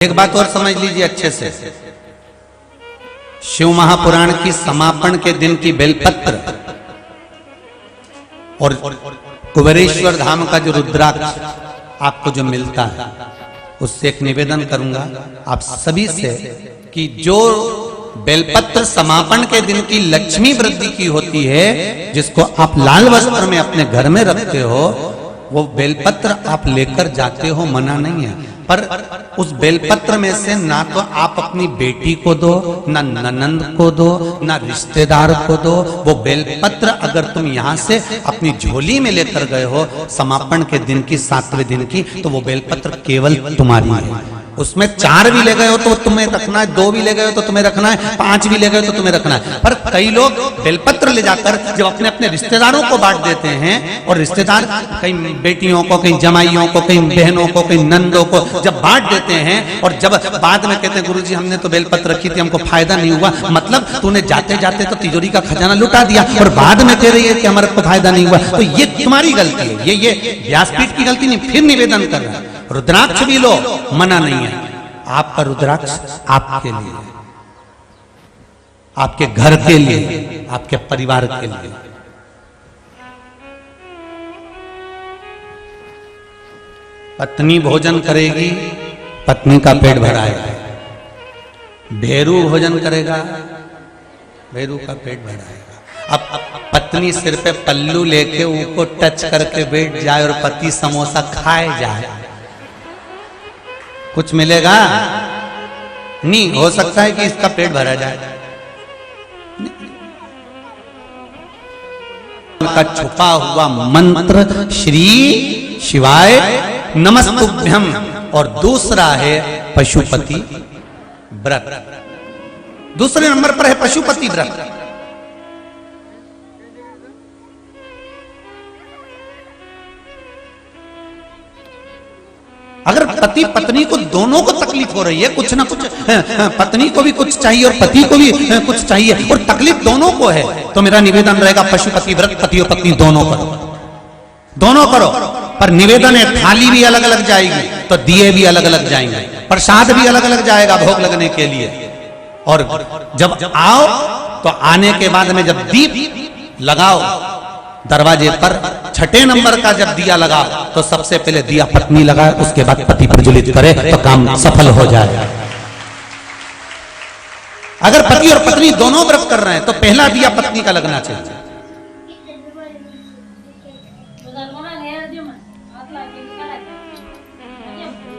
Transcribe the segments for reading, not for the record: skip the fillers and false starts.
एक बात और समझ लीजिए अच्छे से, शिव महापुराण की समापन के दिन की बेलपत्र और कुबेरेश्वर धाम का जो रुद्राक्ष आपको जो मिलता है, उससे एक निवेदन करूंगा आप सभी से कि जो बेलपत्र समापन के दिन की लक्ष्मी वृद्धि की होती है, जिसको आप लाल वस्त्र में अपने घर में रखते हो, वो बेलपत्र आप लेकर जाते हो, मना नहीं है। पर उस बेलपत्र में से ना तो आप अपनी बेटी को दो, ना ननंद को दो, ना रिश्तेदार को दो। वो बेलपत्र अगर तुम यहाँ से अपनी झोली में लेकर गए हो समापन के दिन की 7वें दिन की, तो वो बेलपत्र केवल तुम्हारी है। उसमें 4 भी ले गए हो तो तुम्हें रखना है, 2 भी ले गए हो तो तुम्हें रखना है, 5 भी ले गए हो तो तुम्हें रखना है। पर कई लोग बेलपत्र ले जाकर जब अपने अपने रिश्तेदारों को बांट देते हैं, और रिश्तेदार कई बेटियों को, कई जमाइयों को, कई बहनों को, कई नंदों को जब बांट देते हैं, और जब बाद में कहते हैं गुरुजी हमने तो बेलपत्र रखी थी, हमको फायदा नहीं हुआ। मतलब तूने जाते जाते तो तिजोरी का खजाना लुटा दिया और बाद में कह रही है कि हमारे को फायदा नहीं हुआ। तो ये तुम्हारी गलती है, ये व्यासपीठ की गलती नहीं। फिर निवेदन कर रहा है, रुद्राक्ष भी लो, मना नहीं है। आपका रुद्राक्ष आपके लिए, आपके घर के लिए, आपके परिवार के लिए। पत्नी भोजन करेगी, पत्नी का पेट भराएगा। भेरू भोजन करेगा, भेरू का पेट भराएगा। अब पत्नी सिर पे पल्लू लेके उसको टच करके बैठ जाए और पति समोसा खाए जाए, कुछ मिलेगा नहीं। हो सकता है कि इसका पेट भरा जाए। का छुपा हुआ मंत्र श्री शिवाय नमस्तुभ्यम, और दूसरा है पशुपति व्रत। दूसरे नंबर पर है पशुपति व्रत। अगर पति पत्नी को दोनों को तकलीफ हो रही है, कुछ ना कुछ, पत्नी को भी कुछ चाहिए और पति को भी कुछ चाहिए, और तकलीफ दोनों को है, तो मेरा निवेदन रहेगा पशुपति व्रत पति और पत्नी दोनों करो, दोनों करो। पर निवेदन है थाली भी अलग अलग जाएगी, तो दिए भी अलग अलग जाएंगे, प्रसाद भी अलग अलग जाएगा भोग लगने के लिए। और जब आओ तो आने के बाद में जब दीप लगाओ दरवाजे पर, 6ठे नंबर का जब दिया लगा तो सबसे पहले दिया पत्नी लगाए, उसके बाद पति प्रज्वलित करे, तो काम सफल हो जाए। अगर पति और पत्नी दोनों व्रत कर रहे हैं तो पहला दिया पत्नी का लगना चाहिए।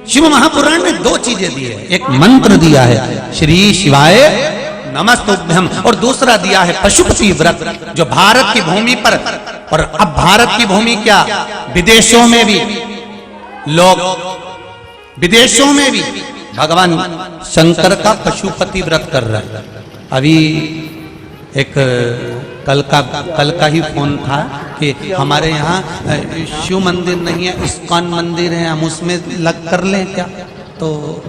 शिव महापुराण में 2 चीजें दी है, एक मंत्र दिया है श्री शिवाय नमस्तुभ्यम, और दूसरा दिया है पशुपति व्रत, जो भारत की भूमि पर, और अब भारत की भूमि क्या, विदेशों में भी लोग, विदेशों में भी भगवान शंकर का पशुपति व्रत कर रहे हैं। अभी एक कल का ही फोन था कि हमारे यहाँ शिव मंदिर नहीं है, इस्कॉन मंदिर है, हम उसमें लग कर लें क्या? तो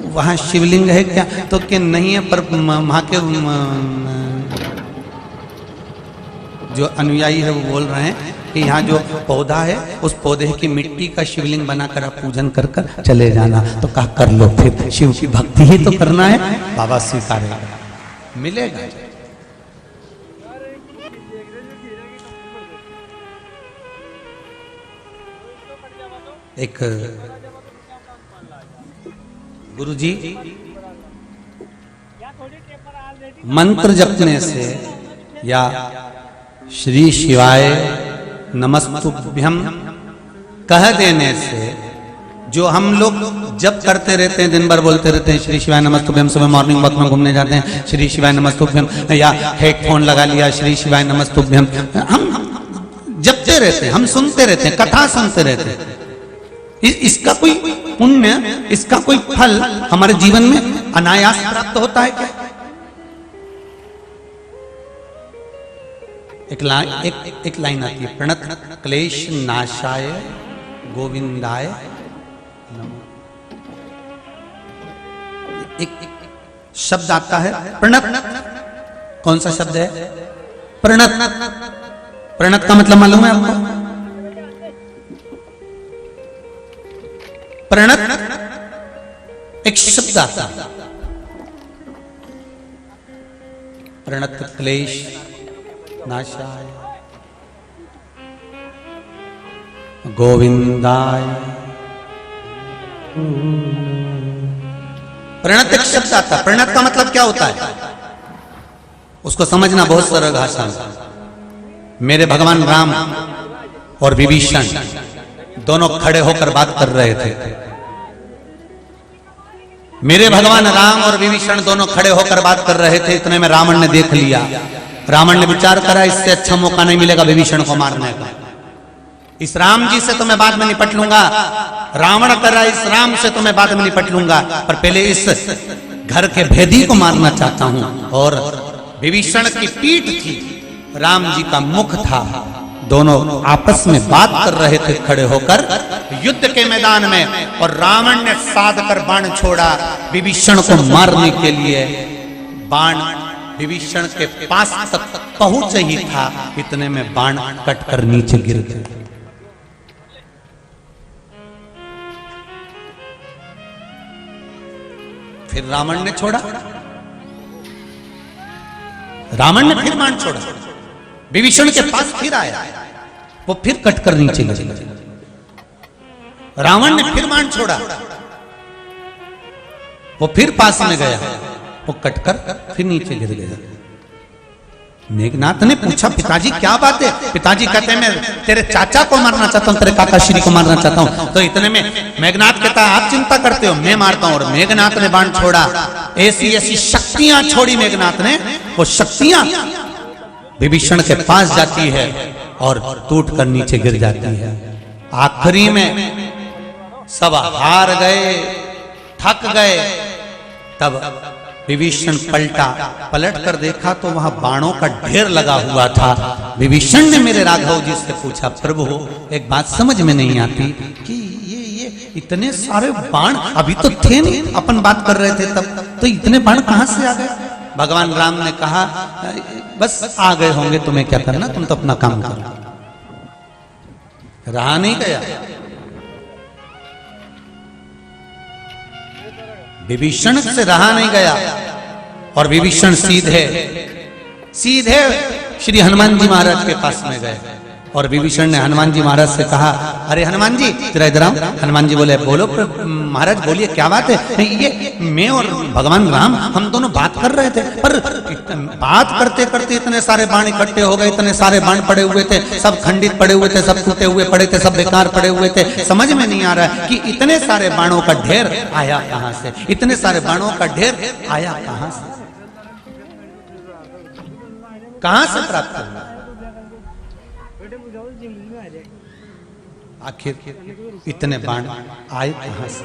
वहाँ शिवलिंग है क्या? तो कि नहीं है, पर वहाँ के जो अनुयायी है वो बोल रहे हैं कि यहाँ जो पौधा है उस पौधे की मिट्टी का शिवलिंग बनाकर आप पूजन कर कर चले जाना। तो कहा कर लो, फिर शिव की भक्ति ही तो करना है, बाबा स्वीकारेगा, मिलेगा। एक गुरुजी मंत्र जपने से या श्री शिवाय नमस्तुभ्यम कह देने से, जो हम लोग जब करते रहते हैं, दिन भर बोलते रहते हैं श्री शिवाय नमस्तुभ्यम, सुबह मॉर्निंग वॉक में घूमने जाते हैं श्री शिवाय नमस्तुभ्यम, या हेडफोन लगा लिया श्री शिवाय नमस्तुभ्यम, हम जपते रहते हैं, हम सुनते रहते हैं, कथा सुनते रहते हैं। इसका कोई पुण्य, इसका कोई फल हमारे जीवन में अनायास प्राप्त होता है क्या? एक लाइन आती है, प्रणत क्लेश नाशाय गोविंदाय नमः। एक शब्द आता है प्रणत। कौन सा शब्द है? प्रणत। प्रणत का मतलब मालूम है आपको? प्रणत एक एक शब्द आता है, प्रणत क्लेश नाशाय गोविंदाय। प्रणत एक शब्द आता है। प्रणत का मतलब क्या होता है, उसको समझना बहुत सरल भाषा में। मेरे भगवान राम और विभीषण दोनों खड़े होकर बात कर रहे थे। मेरे भगवान राम और विभीषण दोनों खड़े होकर बात कर रहे थे। इतने में रावण ने देख लिया। रावण ने विचार करा, इससे अच्छा मौका नहीं मिलेगा विभीषण को मारने का। इस राम जी से तो मैं बाद में निपट लूंगा। रावण कर रहा है, इस राम से तो मैं बाद में निपट लूंगा, पर पहले इस घर के भेदी को मारना चाहता हूं। और विभीषण की पीठ थी, राम जी का मुख था। दोनों आपस में बात कर रहे थे खड़े होकर युद्ध के मैदान में। और रावण ने साध कर बाण छोड़ा विभीषण को मारने के लिए। बाण विभीषण के पास तक पहुंच ही था, इतने में बाण कटकर नीचे गिर गए। फिर रावण ने छोड़ा, रावण ने फिर बाण छोड़ा, विभीषण के पास फिर आया, वो फिर कटकर नीचे गिर गया। रावण ने फिर बाण छोड़ा, वो फिर पास में गया, वो कटकर फिर नीचे गिर गया। मेघनाथ ने पूछा, पिताजी क्या बात है? पिताजी कहते हैं, मैं तेरे चाचा को मारना चाहता हूं, तेरे काका श्री को मारना चाहता हूं। तो इतने में मेघनाथ कहता है, आप चिंता करते हो, मैं मारता हूं। और मेघनाथ ने बाण छोड़ा, ऐसी ऐसी शक्तियां छोड़ी मेघनाथ ने, वो शक्तियां विभीषण के पास जाती है और टूट कर नीचे गिर जाती है। आखिरी में सब हार गए, थक गए। तब विभीषण पलट कर देखा तो वहां बाणों का ढेर लगा हुआ था। विभीषण ने मेरे राघव जी से पूछा, प्रभु एक बात समझ में नहीं आती कि ये इतने सारे बाण अभी तो थे नहीं, अपन बात कर रहे थे तब, तो इतने बाण कहां से आ गए? भगवान राम ने कहा, बस आ गए होंगे, तुम्हें क्या करना, तुम तो अपना काम करो। रहा नहीं गया। विभीषण से रहा नहीं गया और विभीषण सीधे श्री हनुमान जी महाराज के पास में गए। और विभीषण ने हनुमान जी महाराज से कहा, अरे हनुमान जी जरा इधर आओ। हनुमान जी बोले, बोलो महाराज, बोलिए क्या बात है? ये मैं और भगवान राम हम दोनों बात कर रहे थे, पर बात करते करते इतने सारे बाण इकट्ठे हो गए, इतने सारे बाण पड़े हुए थे, सब खंडित पड़े हुए थे, सब टूटे हुए पड़े थे, सब बेकार पड़े हुए थे। समझ में नहीं आ रहा है कि इतने सारे बाणों का ढेर आया कहां से, इतने सारे बाणों का ढेर आया कहां से, कहां से प्राप्त हुआ? आखिर इतने बाण आए कहां से?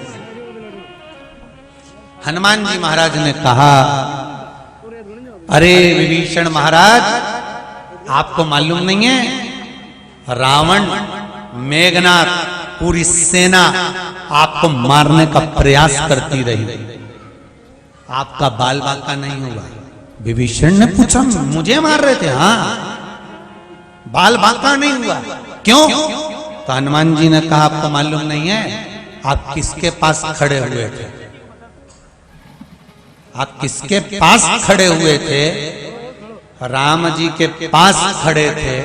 हनुमान जी महाराज ने कहा, अरे विभीषण महाराज, आपको मालूम नहीं है, रावण, मेघनाथ, पूरी सेना आपको मारने का प्रयास करती रही, आपका बाल बांका नहीं हुआ। विभीषण ने पूछा, मुझे मार रहे थे? हाँ, बाल बांका नहीं हुआ। क्यों? तो हनुमान जी ने कहा, आपको मालूम नहीं है आप किसके पास खड़े हुए थे? आप किसके पास खड़े हुए थे? राम जी के पास खड़े थे,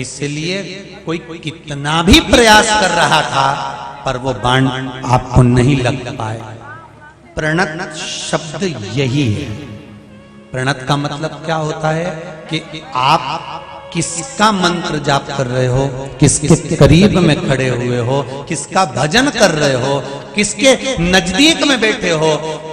इसलिए कोई कितना भी प्रयास कर रहा था पर वो बाण आपको नहीं लग पाए। प्रणत शब्द यही है। प्रणत का मतलब क्या होता है कि आप किसका मंत्र जाप कर रहे हो, किसके करीब में खड़े हुए हो, किसका भजन कर रहे हो, किसके नजदीक में बैठे हो,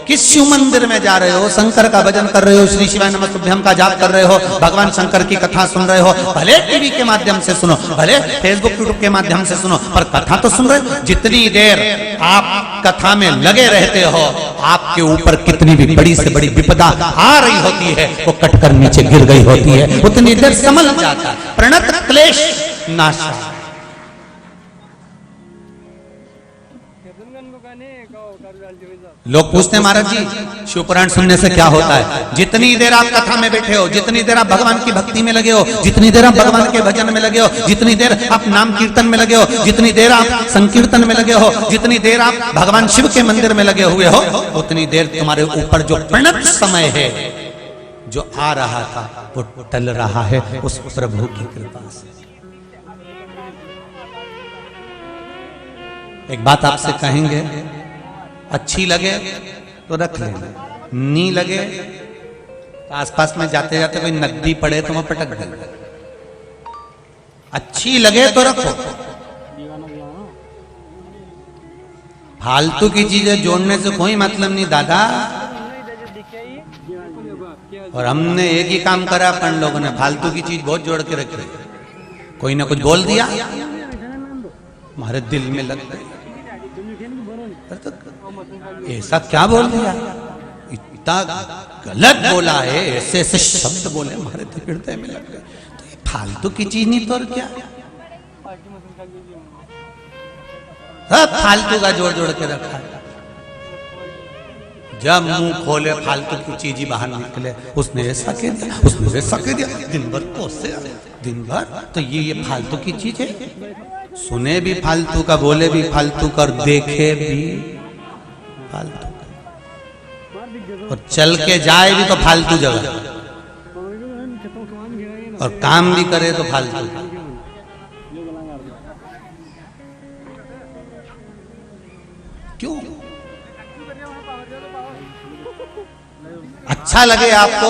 किस शिव मंदिर में जा रहे हो, शंकर का भजन कर रहे हो, श्री शिवाय नमस्तुभ्यम का जाप कर रहे हो, भगवान शंकर की कथा सुन रहे हो, भले टीवी के माध्यम से सुनो, भले फेसबुक यूट्यूब के माध्यम से सुनो, पर कथा तो सुन रहे हो। जितनी देर आप कथा में लगे रहते हो, आपके ऊपर कितनी भी बड़ी से बड़ी विपदा आ रही होती है, वो कटकर नीचे गिर गई होती है, उतनी देर समझ जाता है। प्रणत क्लेश नाशा। Kebetulan bukan nih kau karya aljabar. लोग पूछते हैं महाराज जी शिवपुराण सुनने से क्या होता है? जितनी देर आप कथा में बैठे हो, जितनी देर आप भगवान की भक्ति में लगे हो, जितनी देर आप भगवान के भजन में लगे हो, जितनी देर आप नाम कीर्तन में लगे हो, जितनी देर आप संकीर्तन में लगे हो, जितनी देर आप भगवान शिव के मंदिर में लगे हुए हो, उतनी देर तुम्हारे ऊपर जो प्रणत समय है जो आ रहा था वो टल रहा है उस प्रभु की कृपा से। एक बात आपसे कहेंगे, अच्छी लगे तो रख लेना, नहीं लगे तो आसपास में जाते जाते कोई नदी पड़े तो वहां पटक देना। अच्छी लगे तो रखो, फालतू की चीजें जोड़ने से कोई मतलब नहीं दादा। और हमने एक ही काम करा अपन लोगों ने, फालतू की चीज बहुत जोड़ के रखी। कोई ना कुछ बोल दिया हमारे दिल में लग गई, ऐसा क्या बोल दिया, इतना गलत बोला है, ऐसे ऐसे शब्द बोले हमारे हृदय में लग गए। तो ये फालतू की चीज नहीं तो और क्या, सब फालतू का जोड़ जोड़ के रखा है। जब मुंह खोले फालतू की चीज ही बाहर निकले, उसने ऐसा कह दिया, उसने वैसा कह दिया, दिन भर कोसे, दिन भर तो ये फालतू की चीज है। सुने भी फालतू का, बोले भी फालतू का, और देखे भी फालतू का, और चल के जाए भी तो फालतू जगह, और काम भी करे तो फालतू। क्यों? अच्छा लगे आपको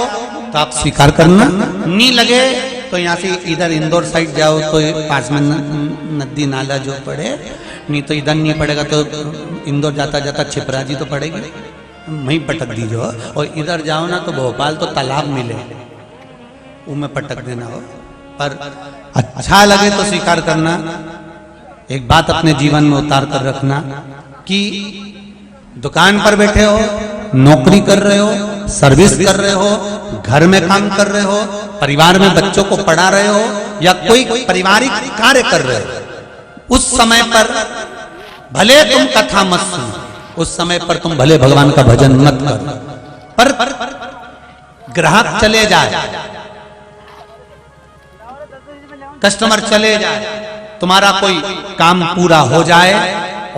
तो आप स्वीकार करना, नहीं लगे तो यहाँ से इधर इंदौर साइड जाओ तो पास में नदी नाला जो पड़े, नहीं तो इधर नहीं पड़ेगा तो इंदौर जाता जाता छिपरा जी तो पड़ेगी, वहीं पटक दीजिए। और इधर जाओ ना तो भोपाल तो तालाब मिले, उनमें पटक देना हो। पर अच्छा लगे तो स्वीकार करना। एक बात अपने जीवन में उतार कर रखना कि दुकान पर बैठे हो, नौकरी कर रहे हो, सर्विस कर रहे हो, घर में काम कर रहे हो, परिवार में बच्चों को पढ़ा रहे हो, या कोई पारिवारिक कार्य कर रहे हो, उस समय पर भले तुम कथा मत सुनो, उस समय पर तुम भले भगवान का भजन मत करो, पर ग्राहक चले जाए, कस्टमर चले जाए, तुम्हारा कोई काम पूरा हो जाए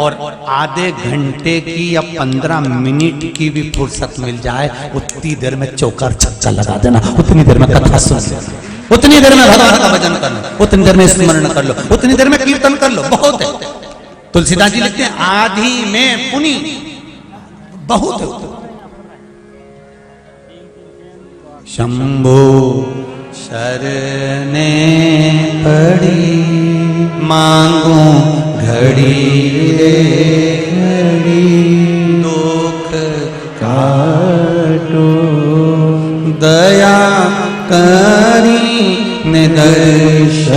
और आधे घंटे की या 15 मिनट की भी फुर्सत मिल जाए, उतनी देर में चौकार छक्का लगा देना, उतनी देर में कथा सुन लो, उतनी देर में भगवान का भजन कर लो, उतनी देर में स्मरण कर लो, उतनी देर में कीर्तन कर लो, बहुत है। तुलसीदास जी लिखते हैं आधी में पुनी बहुत है। शंभो शरणे पड़ी मांगू घड़ी घड़ी, दुख काटो दया करी निदर्शन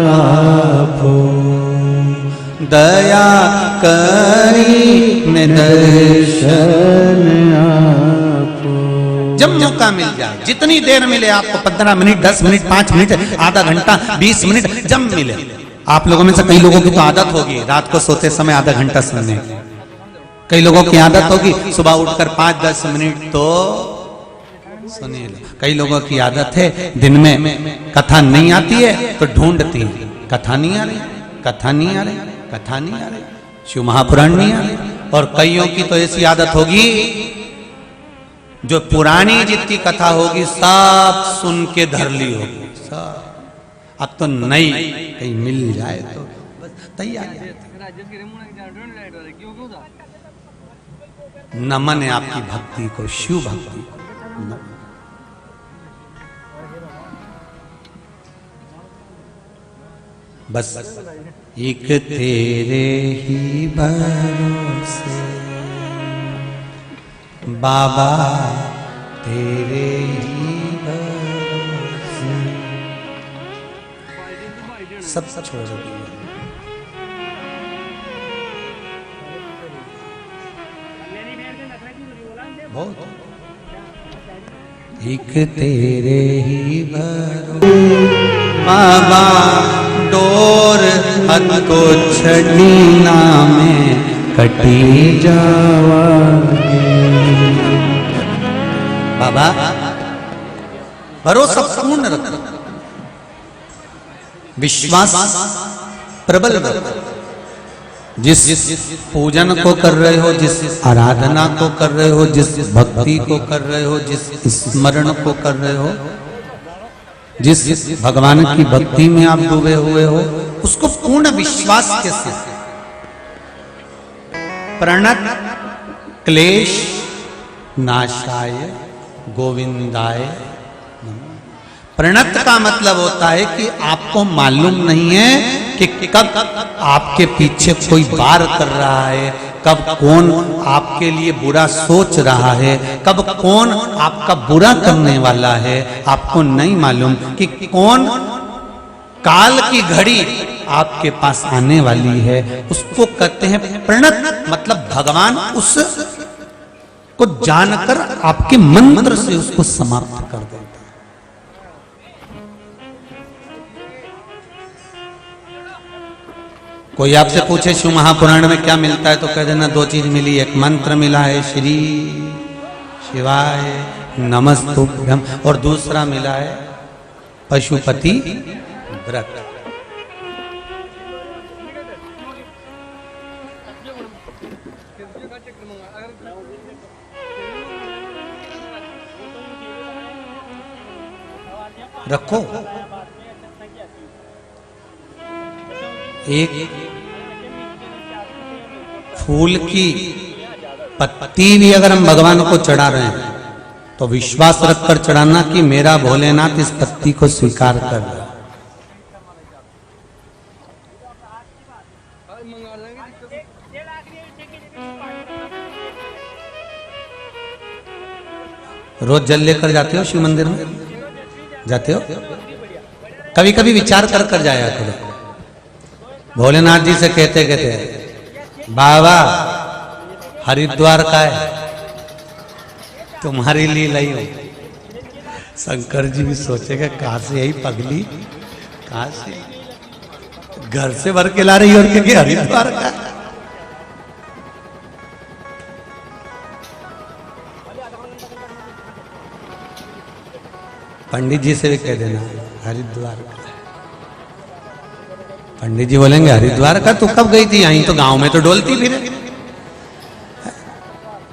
आपो, दया करी निदर्शन आपो। जब मौका मिल जाए, जितनी देर मिले आपको, 15 मिनट, 10 मिनट, 5 मिनट, आधा घंटा, 20 मिनट, जब मिले। आप लोगों में से कई लोगों की तो आदत होगी रात को सोते समय आधा घंटा सुनने की, कई लोगों की आदत होगी सुबह उठकर 5-10 मिनट तो सुनिए। कई लोगों की आदत है दिन में कथा नहीं आती है तो ढूंढती है, कथा नहीं आ रही, कथा नहीं आ रही, कथा नहीं आ रही, शिव महापुराण नहीं आ रही। और कईयों की तो ऐसी आदत होगी जो पुरानी जितनी कथा होगी सब सुन के धर ली होगी, सब। अब तो नई कहीं मिल जाए तो तैयार। नमन है आपकी भक्ति को, शिव भक्ति को। बस एक तेरे ही भरोसे बाबा, तेरे ही भरोसे सब छोड़ दिया। बहुत एक तेरे ही भरोसे बाबा, डोर हद को छड़ी नामे कटी जावांगे। बाबा भरोसा पूर्ण रखो, विश्वास प्रबल रखो। जिस पूजन को कर रहे हो, जिस आराधना को कर रहे हो, जिस भक्ति को कर रहे हो, जिस स्मरण को कर रहे हो, जिस भगवान की भक्ति में आप डूबे हुए हो, उसको पूर्ण विश्वास के साथ प्रणत क्लेश नाशाय गोविंदाय। प्रणत का मतलब होता है कि आपको मालूम नहीं है कि कब आपके पीछे कोई वार कर रहा है, कब कौन आपके लिए बुरा सोच रहा है, कब कौन आपका बुरा करने वाला है, आपको नहीं मालूम कि कौन काल की घड़ी आपके पास आने वाली है। उसको कहते हैं प्रणत, मतलब भगवान उस को जानकर आपके मंत्र से उसको समाप्त कर देता है। कोई आपसे पूछे शिव महापुराण में क्या मिलता है तो कह देना दो चीज मिली, एक मंत्र मिला है श्री शिवाय नमस्तुभ्यम, और दूसरा मिला है पशुपति व्रत। रखो एक फूल की पत्ती भी अगर हम भगवान को चढ़ा रहे हैं तो विश्वास रखकर चढ़ाना कि मेरा भोलेनाथ इस पत्ती को स्वीकार कर ले। रोज जल लेकर जाते हो शिव मंदिर में? जाते हो? कभी कभी विचार कर कर जाया करो। भोलेनाथ जी से कहते कहते बाबा हरिद्वार का है, तुम्हारी लीला ही हो। शंकर जी भी सोचेगा कहां से यही पगली, कहां से घर से भर के ला रही और क्या हरिद्वार का। पंडित जी से भी कह देना हरिद्वार का। पंडित जी बोलेंगे हरिद्वार का तू कब गई थी? यहीं तो गांव में तो डोलती फिर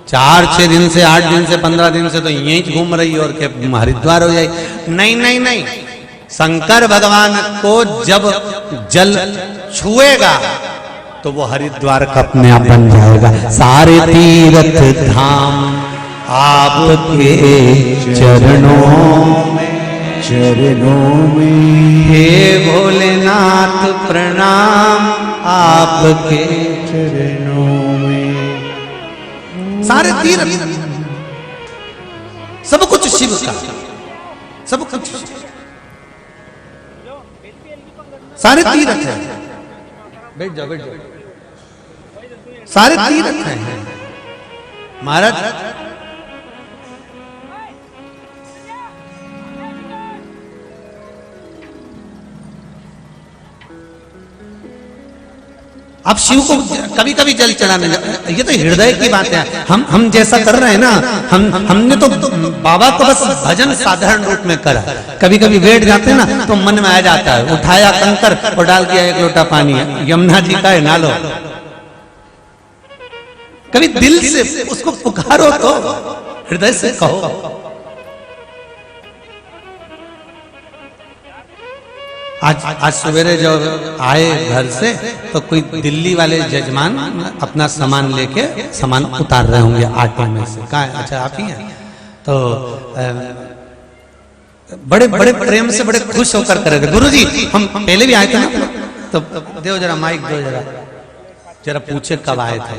4-6 दिन से 8 दिन से 15 दिन से तो यहीं घूम रही और के हरिद्वार हो जाए। नहीं नहीं नहीं, शंकर भगवान को जब जल छुएगा तो वो हरिद्वार का अपने आप बन जाएगा। सारे तीर्थ धाम आपके चरणों में हे भोलेनाथ प्रणाम आपके चरणों में। सारे तीर्थ सब कुछ शिव का, सब कुछ सारे तीर्थ है। बैठ जाओ बैठ जाओ। सारे तीर्थ हैं महाराज। आप शिव को कभी कभी जल चढ़ाने, ये तो हृदय की बात है। हम जैसा कर रहे हैं ना, हमने तो बाबा को बस भजन साधारण रूप में करा। कभी कभी बैठ जाते हैं ना तो मन में आ जाता है, उठाया कंकर और डाल दिया एक लोटा पानी, यमुना जी का है ना लो। कभी दिल से उसको पुकारो तो हृदय से कहो। आज सवेरे जब आए घर से तो कोई दिल्ली वाले जजमान अपना सामान लेके सामान उतार रहे होंगे ऑटो में से। कहा अच्छा आप ही हैं? तो बड़े बड़े प्रेम से बड़े खुश होकर कर रहे थे, गुरुजी हम पहले भी आए थे ना, तो दो जरा माइक दो जरा पूछे कब आए थे।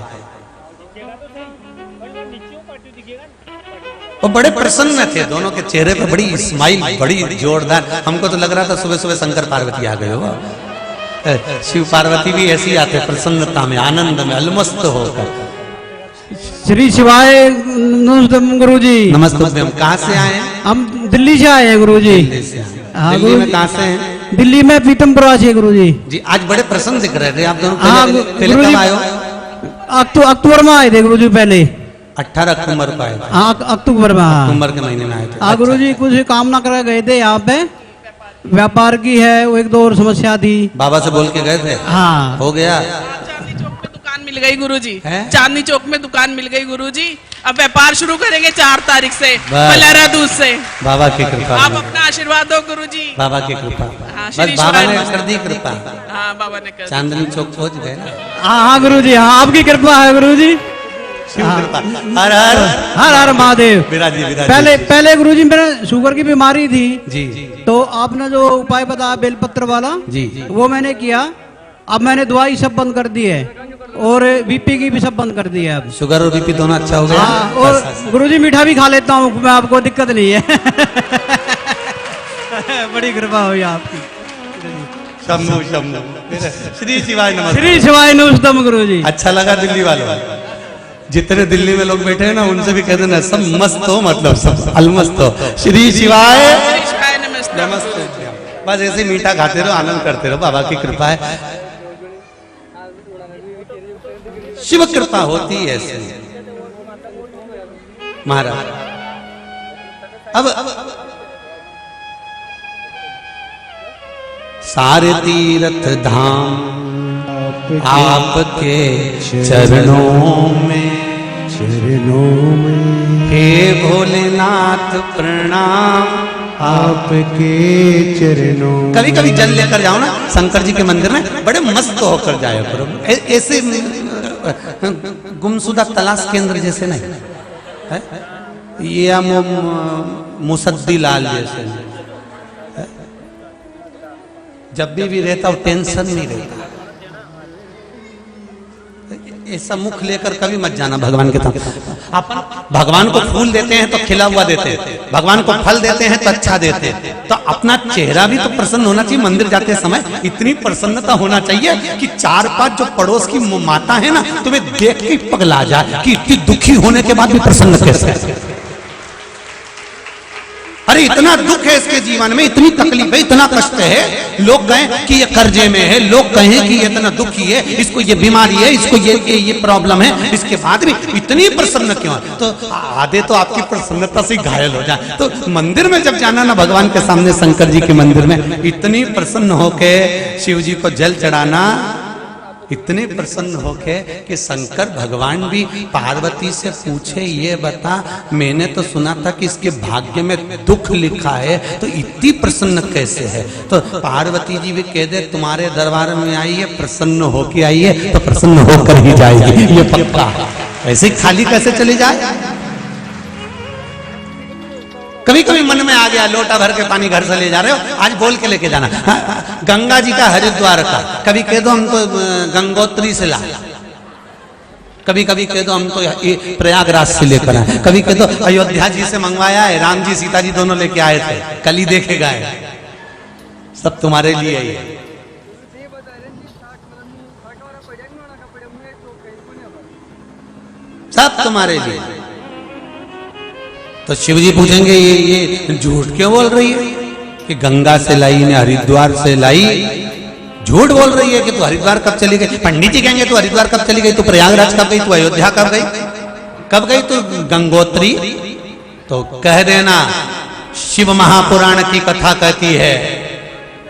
वो बड़े प्रसन्न थे, दोनों के चेहरे पे बड़ी स्माइल बड़ी जोरदार। हमको तो लग रहा था सुबह सुबह शंकर पार्वती आ गए हो। शिव पार्वती भी ऐसे ही आते, प्रसन्नता में आनंद में अलमस्त होकर। श्री शिवाय नमस्ते गुरुजी। नमस्ते। हम कहाँ से आए हैं? हम दिल्ली से आए हैं गुरुजी। दिल्ली में कहाँ से हैं? दिल्ली में पीतमपुरा से गुरुजी। जी आज बड़े प्रसन्न दिख रहे थे आप दोनों। हाँ पहले कब आए हो? अक्टूबर में आए थे गुरुजी पहले। 18 अक्टूबर को आए थे। हाँ अक्टूबर में। हाँ अक्टूबर के महीने में आए थे। हाँ गुरुजी कुछ कामना करा गए थे यहाँ पे, व्यापार की है वो एक दो और समस्या थी। बाबा से बोल के गए थे? हाँ हो गया। चांदनी चौक में दुकान मिल गई गुरुजी। हैं? चांदनी चौक में दुकान मिल गई गुरुजी। अब व्यापार शुरू करेंगे 4 तारीख से बस। बलेरा दूध से। बाबा की कृपा। आप अपना आशीर्वाद दो गुरुजी। बाबा की कृपा। हाँ, बस श्री बाबा ने शिवाय कर दी कृपा। हाँ बाबा ने कर दी। चांदनी चौक पहुंच गए ना। हाँ गुरुजी, हाँ आपकी कृपा है गुरुजी। शिव कृपा। हर हर हर हर महादेव। विराजी विराजी। पहले गुरुजी मेरे शुगर की बीमारी थी, जी तो आपने जो उपाय बताया बेलपत्र वाला, जी वो मैंने किया। अब मैंने दवाई सब बंद कर दी है और बीपी की भी सब बंद कर दी है अब। शुगर और बीपी दोनों अच्छा हो गया। हाँ, और गुरुजी मीठा भी खा लेता हूँ मैं, आपको दिक्कत नहीं है। बड़ी कृपा हुई आपकी। शम्भू शम्भू। श्री शिवाय नमस्ते। श्री शिवाय नमस्तम गुरुजी। अच्छा लगा दिल्ली वालों? जितने दिल्ली में लोग बैठे हैं ना, उनसे भी कह देना सब मस्त हो, मतलब सब अलमस्त हो। श्री शिवाय श्री शिवाय नमस्ते। नमस्ते। बस ऐसे मीठा खाते रहो, आनंद करते रहो, बाबा की कृपा है। शिव कृपा होती है ऐसे महाराज। अब सारे तीर्थ धाम आपके चरणों में, हे भोलेनाथ प्रणाम आपके चरणों। कभी कभी जल लेकर जाओ ना शंकर जी के मंदिर में, बड़े मस्त होकर जाए करो। ऐसे गुमशुदा तलाश केंद्र जैसे नहीं है? ये मुसद्दी लाल जैसे है? जब भी रहता हो टेंशन नहीं रहता। ऐसा मुख लेकर कभी मत जाना भगवान के तरफ। अपन भगवान को फूल देते हैं तो खिला हुआ देते हैं, भगवान को फल देते हैं तो अच्छा देते हैं, तो अपना चेहरा भी तो प्रसन्न होना चाहिए। मंदिर जाते समय इतनी प्रसन्नता होना चाहिए कि 4-5 जो पड़ोस की माता है ना, तुम्हें देख के पगला जाए कि इतनी दुखी होने के बाद भी प्रसन्न कैसे। अरे इतना दुख है इसके जीवन में, इतनी तकलीफ है, इतना कष्ट है, लोग कहें कि ये कर्जे में है, लोग कहें कि ये इतना दुखी है, इसको ये बीमारी है, इसको ये प्रॉब्लम है, इसके बाद भी इतनी प्रसन्न क्यों है? तो आधे तो आपकी प्रसन्नता से घायल हो जाए। तो मंदिर में जब जाना ना, भगवान के सामने शंकर जी के मंदिर में, इतनी प्रसन्न होके शिव जी को जल चढ़ाना, इतने प्रसन्न होके कि शंकर भगवान भी पार्वती से पूछे, ये बता मैंने तो सुना था कि इसके भाग्य में दुख लिखा है, तो इतनी प्रसन्न कैसे है? तो पार्वती जी भी कह दे तुम्हारे दरबार में आई है, प्रसन्न होके आई है, तो प्रसन्न होकर ही जाएगी, ये पक्का। ऐसे खाली कैसे चली जाए? कभी कभी मन में आ गया, लोटा भर के पानी घर से ले जा रहे हो, आज बोल के लेके जाना। गंगा जी का हरिद्वार का, कभी कह दो हम तो गंगोत्री से ला, कभी कभी कह दो हम तो प्रयागराज से लेकर आए, कभी कह दो अयोध्या जी से मंगवाया है, राम जी सीता जी दोनों लेके आए थे, कल ही देखे गए। सब तुम्हारे लिए ही है। सब तुम्हारे लिए। तो शिव जी पूछेंगे ये झूठ क्यों बोल रही है कि गंगा से लाई ने, हरिद्वार से लाई? झूठ बोल रही है कि तू हरिद्वार कब चली गई? पंडित जी कहेंगे तू हरिद्वार कब चली गई, तू प्रयागराज कब गई, तू अयोध्या कब गई, कब गई तू गंगोत्री? तो कह देना शिव महापुराण की कथा कहती है,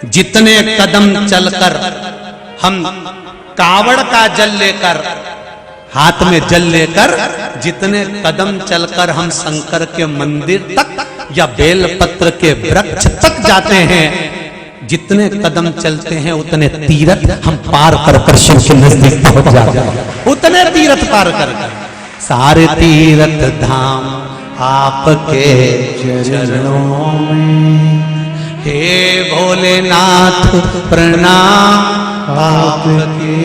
जितने कदम चलकर हम कावड़ का जल लेकर, हाथ में जल लेकर, जितने कदम चलकर हम शंकर के मंदिर तक या बेलपत्र के वृक्ष तक जाते हैं, जितने कदम चलते हैं उतने तीर्थ हम पार कर शिव के नजदीक पहुंच जाते हैं। उतने तीर्थ पार कर सारे तीर्थ धाम आपके चरणों में, हे भोलेनाथ प्रणाम आपके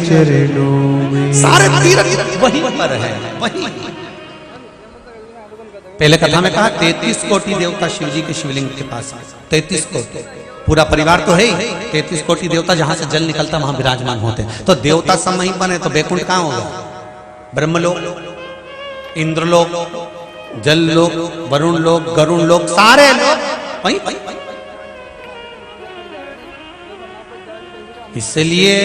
चरणों में। सारे तीर्थ वहीं पर है, वहीं। पहले कथा में कहा 33 कोटि देवता शिव जी के शिवलिंग के पास, 33 कोटि, पूरा परिवार तो है ही, 33 कोटि देवता जहां से जल निकलता वहां विराजमान होते हैं। तो देवता सब वहीं बने, तो बैकुंठ कहां होगा? ब्रह्मलोक, इंद्रलोक, जल लोक, वरुण लोक, गरुण लोक, सारे लोग वहीं। इसलिए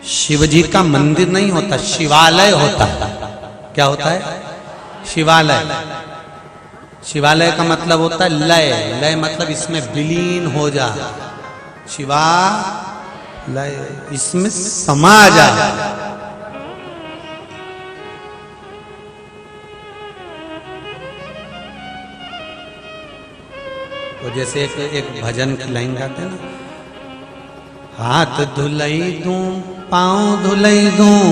शिव जी का मंदिर नहीं होता, शिवालय होता है। क्या होता है? शिवालय। शिवालय का मतलब होता है लय। लय मतलब इसमें विलीन हो जा। शिवालय, इसमें समा जा। तो जैसे एक भजन की लाइन गाते हैं ना, हाथ धुलई दूं पांव धुलई दूं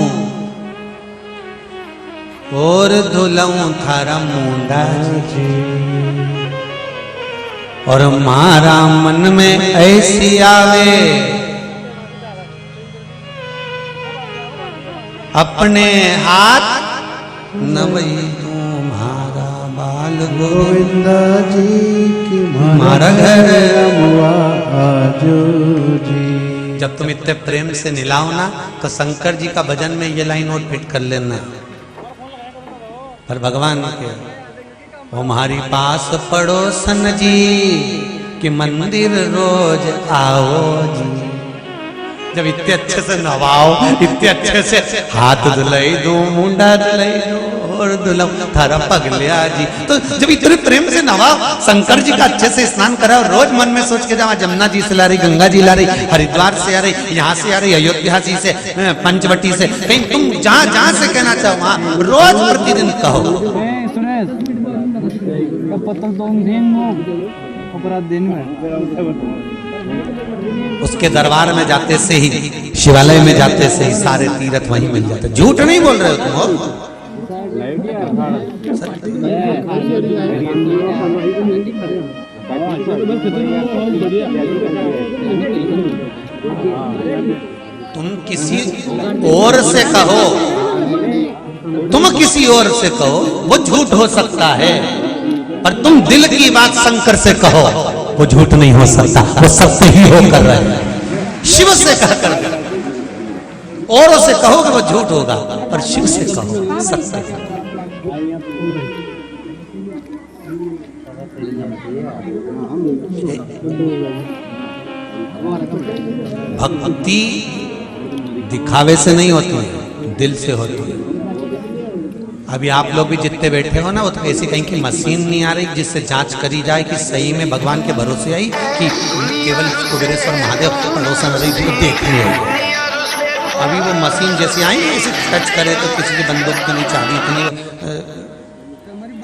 और धुलऊं थारा मुंडा जी, और मारा मन में ऐसी आवे अपने हाथ नवई दूं मारा बाल गोविंदा जी की मारा घर रमुआ आजो जी। जब तुम इतने प्रेम से निलाओ ना तो शंकर जी का भजन में ये लाइन और फिट कर लेना। पर भगवान के हमारी पास पड़ोसन जी कि मंदिर रोज आओ जी। जब इतने अच्छे से नवाओ, इतने अच्छे से हाथ धुलाई दो, मुंडा धुलाई दो और धुलाओ थारा पगलिया जी। तो जब इतने प्रेम से नवाओ, शंकर जी का अच्छे से स्नान कराओ, रोज मन में सोच के जाओ जमुना जी से ला रही, गंगा जी ला रही, हरिद्वार से आ रही, यहाँ से आ रही, अयोध्या जी से, पंचवटी से, कहीं तुम जहाँ जहाँ से कहना चाहो वहाँ रोज प्रतिदिन कहो। उसके दरबार में जाते से ही, शिवालय में जाते से ही सारे तीर्थ वहीं मिल जाते। झूठ नहीं बोल रहे हो तुम हो? तुम किसी और से कहो, तुम किसी और से कहो, वो झूठ हो सकता है, पर तुम दिल की बात शंकर से कहो, वो झूठ नहीं हो सकता, वो सत्य ही होकर रहे। शिव से कहकर औरों से कहो कि वो झूठ होगा, पर शिव से कहो सत्य है। भक्ति दिखावे से नहीं होती है, दिल से होती है। अभी आप लोग भी जितने बैठे हो ना, वो तो ऐसी कहीं की मशीन नहीं आ रही जिससे जांच करी जाए कि सही में भगवान के भरोसे आई कि केवल कुबेरेश्वर महादेव पड़ोसन रही को देखनी है। अभी वो मशीन जैसी आई ऐसे टच करे तो किसी की बंदूक की नहीं, चाबी इतनी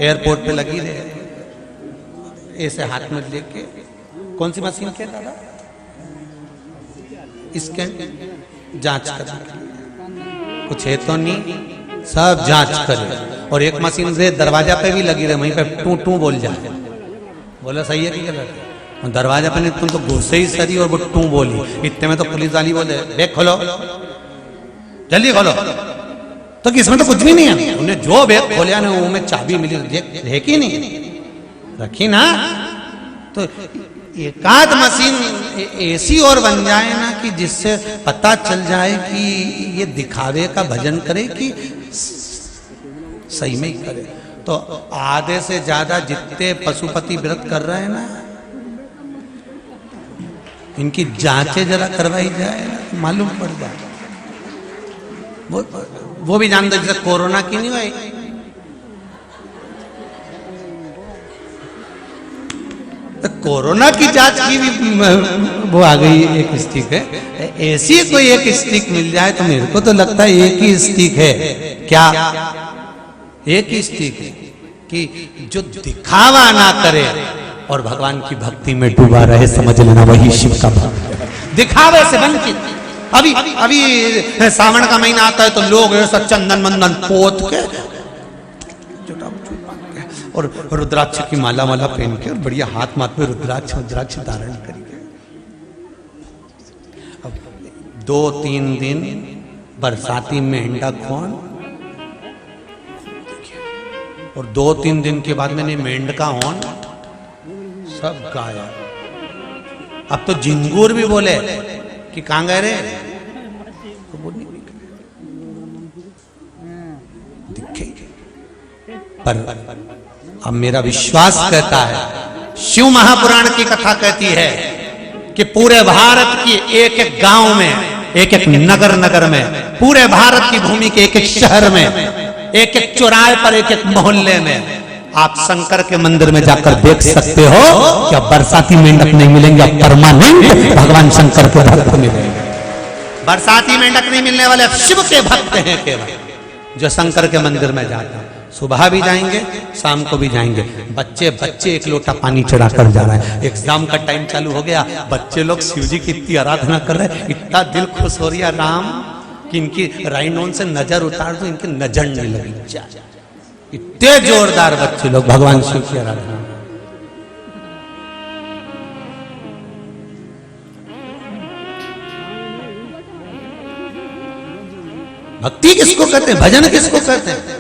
एयरपोर्ट पे लगी रहे, ऐसे हाथ में लेके। कौन सी मशीन के दादा? स्कैन जांच कर, कुछ है तो नहीं, सब जांच करे। और एक मशीन से दरवाजा पे भी लगी रहे, वहीं पे टू टू बोल जाए, बोला सही है कि गलत है? दरवाजा पे नहीं, तुम तो घुसे ही सरी और वो टू बोली। इतने में तो पुलिस वाली बोले बैग खोलो, जल्दी खोलो। तो इसमें तो कुछ भी नहीं है, उन्हें जो बैग खोलिया ना वो में चाबी मिली, है कि नहीं रखी ना। तो एकाध मशीन ऐसी और बन जाए ना कि जिससे पता चल जाए कि ये दिखावे का भजन करे कि सही में ही करे। तो आधे से ज्यादा जितने पशुपति व्रत कर रहे हैं ना, इनकी जांचें जरा करवाई जाए ना, मालूम पड़ जाए। वो भी जानते जैसे कोरोना की नहीं हुई, तो कोरोना की जांच की भी वो आ गई एक स्टिक है। ऐसी कोई एक स्टिक मिल जाए तो मेरे को तो लगता है एक ही स्टिक है। क्या? एक ही स्टिक है कि जो दिखावा ना करे और भगवान की भक्ति में डूबा रहे, समझ लेना वही शिव का भक्त। दिखावे से वंचित। अभी अभी सावन का महीना आता है तो लोग ऐसा चंदन मंदन पोत के और रुद्राक्ष की माला वाला पहन के और बढ़िया हाथ माथ में रुद्राक्ष धारण करके 2-3 दिन बरसाती मेंढा खोन, और 2-3 दिन के बाद मैंने मेंढका होन, सब गाया। अब तो झिंगूर भी बोले कि कहां गए रे, तो बोल दिखे। पर अब मेरा विश्वास कहता है, शिव महापुराण की कथा कहती है कि पूरे भारत की एक एक गांव में एक एक नगर नगर में, पूरे भारत की भूमि के एक एक शहर में, एक एक चौराहे पर, एक एक मोहल्ले में आप शंकर के मंदिर में जाकर देख सकते हो कि अब बरसाती मेंढक नहीं मिलेंगे, अब परमानेंट भगवान शंकर के भक्त मिलेंगे। बरसाती मेंढक नहीं मिलने वाले, अब शिव के भक्त हैं केवल, जो शंकर के मंदिर में जाते हैं। सुबह भी जाएंगे, शाम को भी जाएंगे। बच्चे बच्चे एक लोटा पानी चढ़ा कर जा रहे हैं। एग्जाम का टाइम चालू हो गया, बच्चे लोग शिव जी की इतनी आराधना कर रहे हैं, इतना दिल खुश हो रही है राम कि इनकी राइनोन से नजर उतार दो, इनकी नजर नहीं लगी। इतने जोरदार बच्चे लोग भगवान शिव की आराधना। भक्ति किसको कहते हैं, भजन किसको कहते हैं?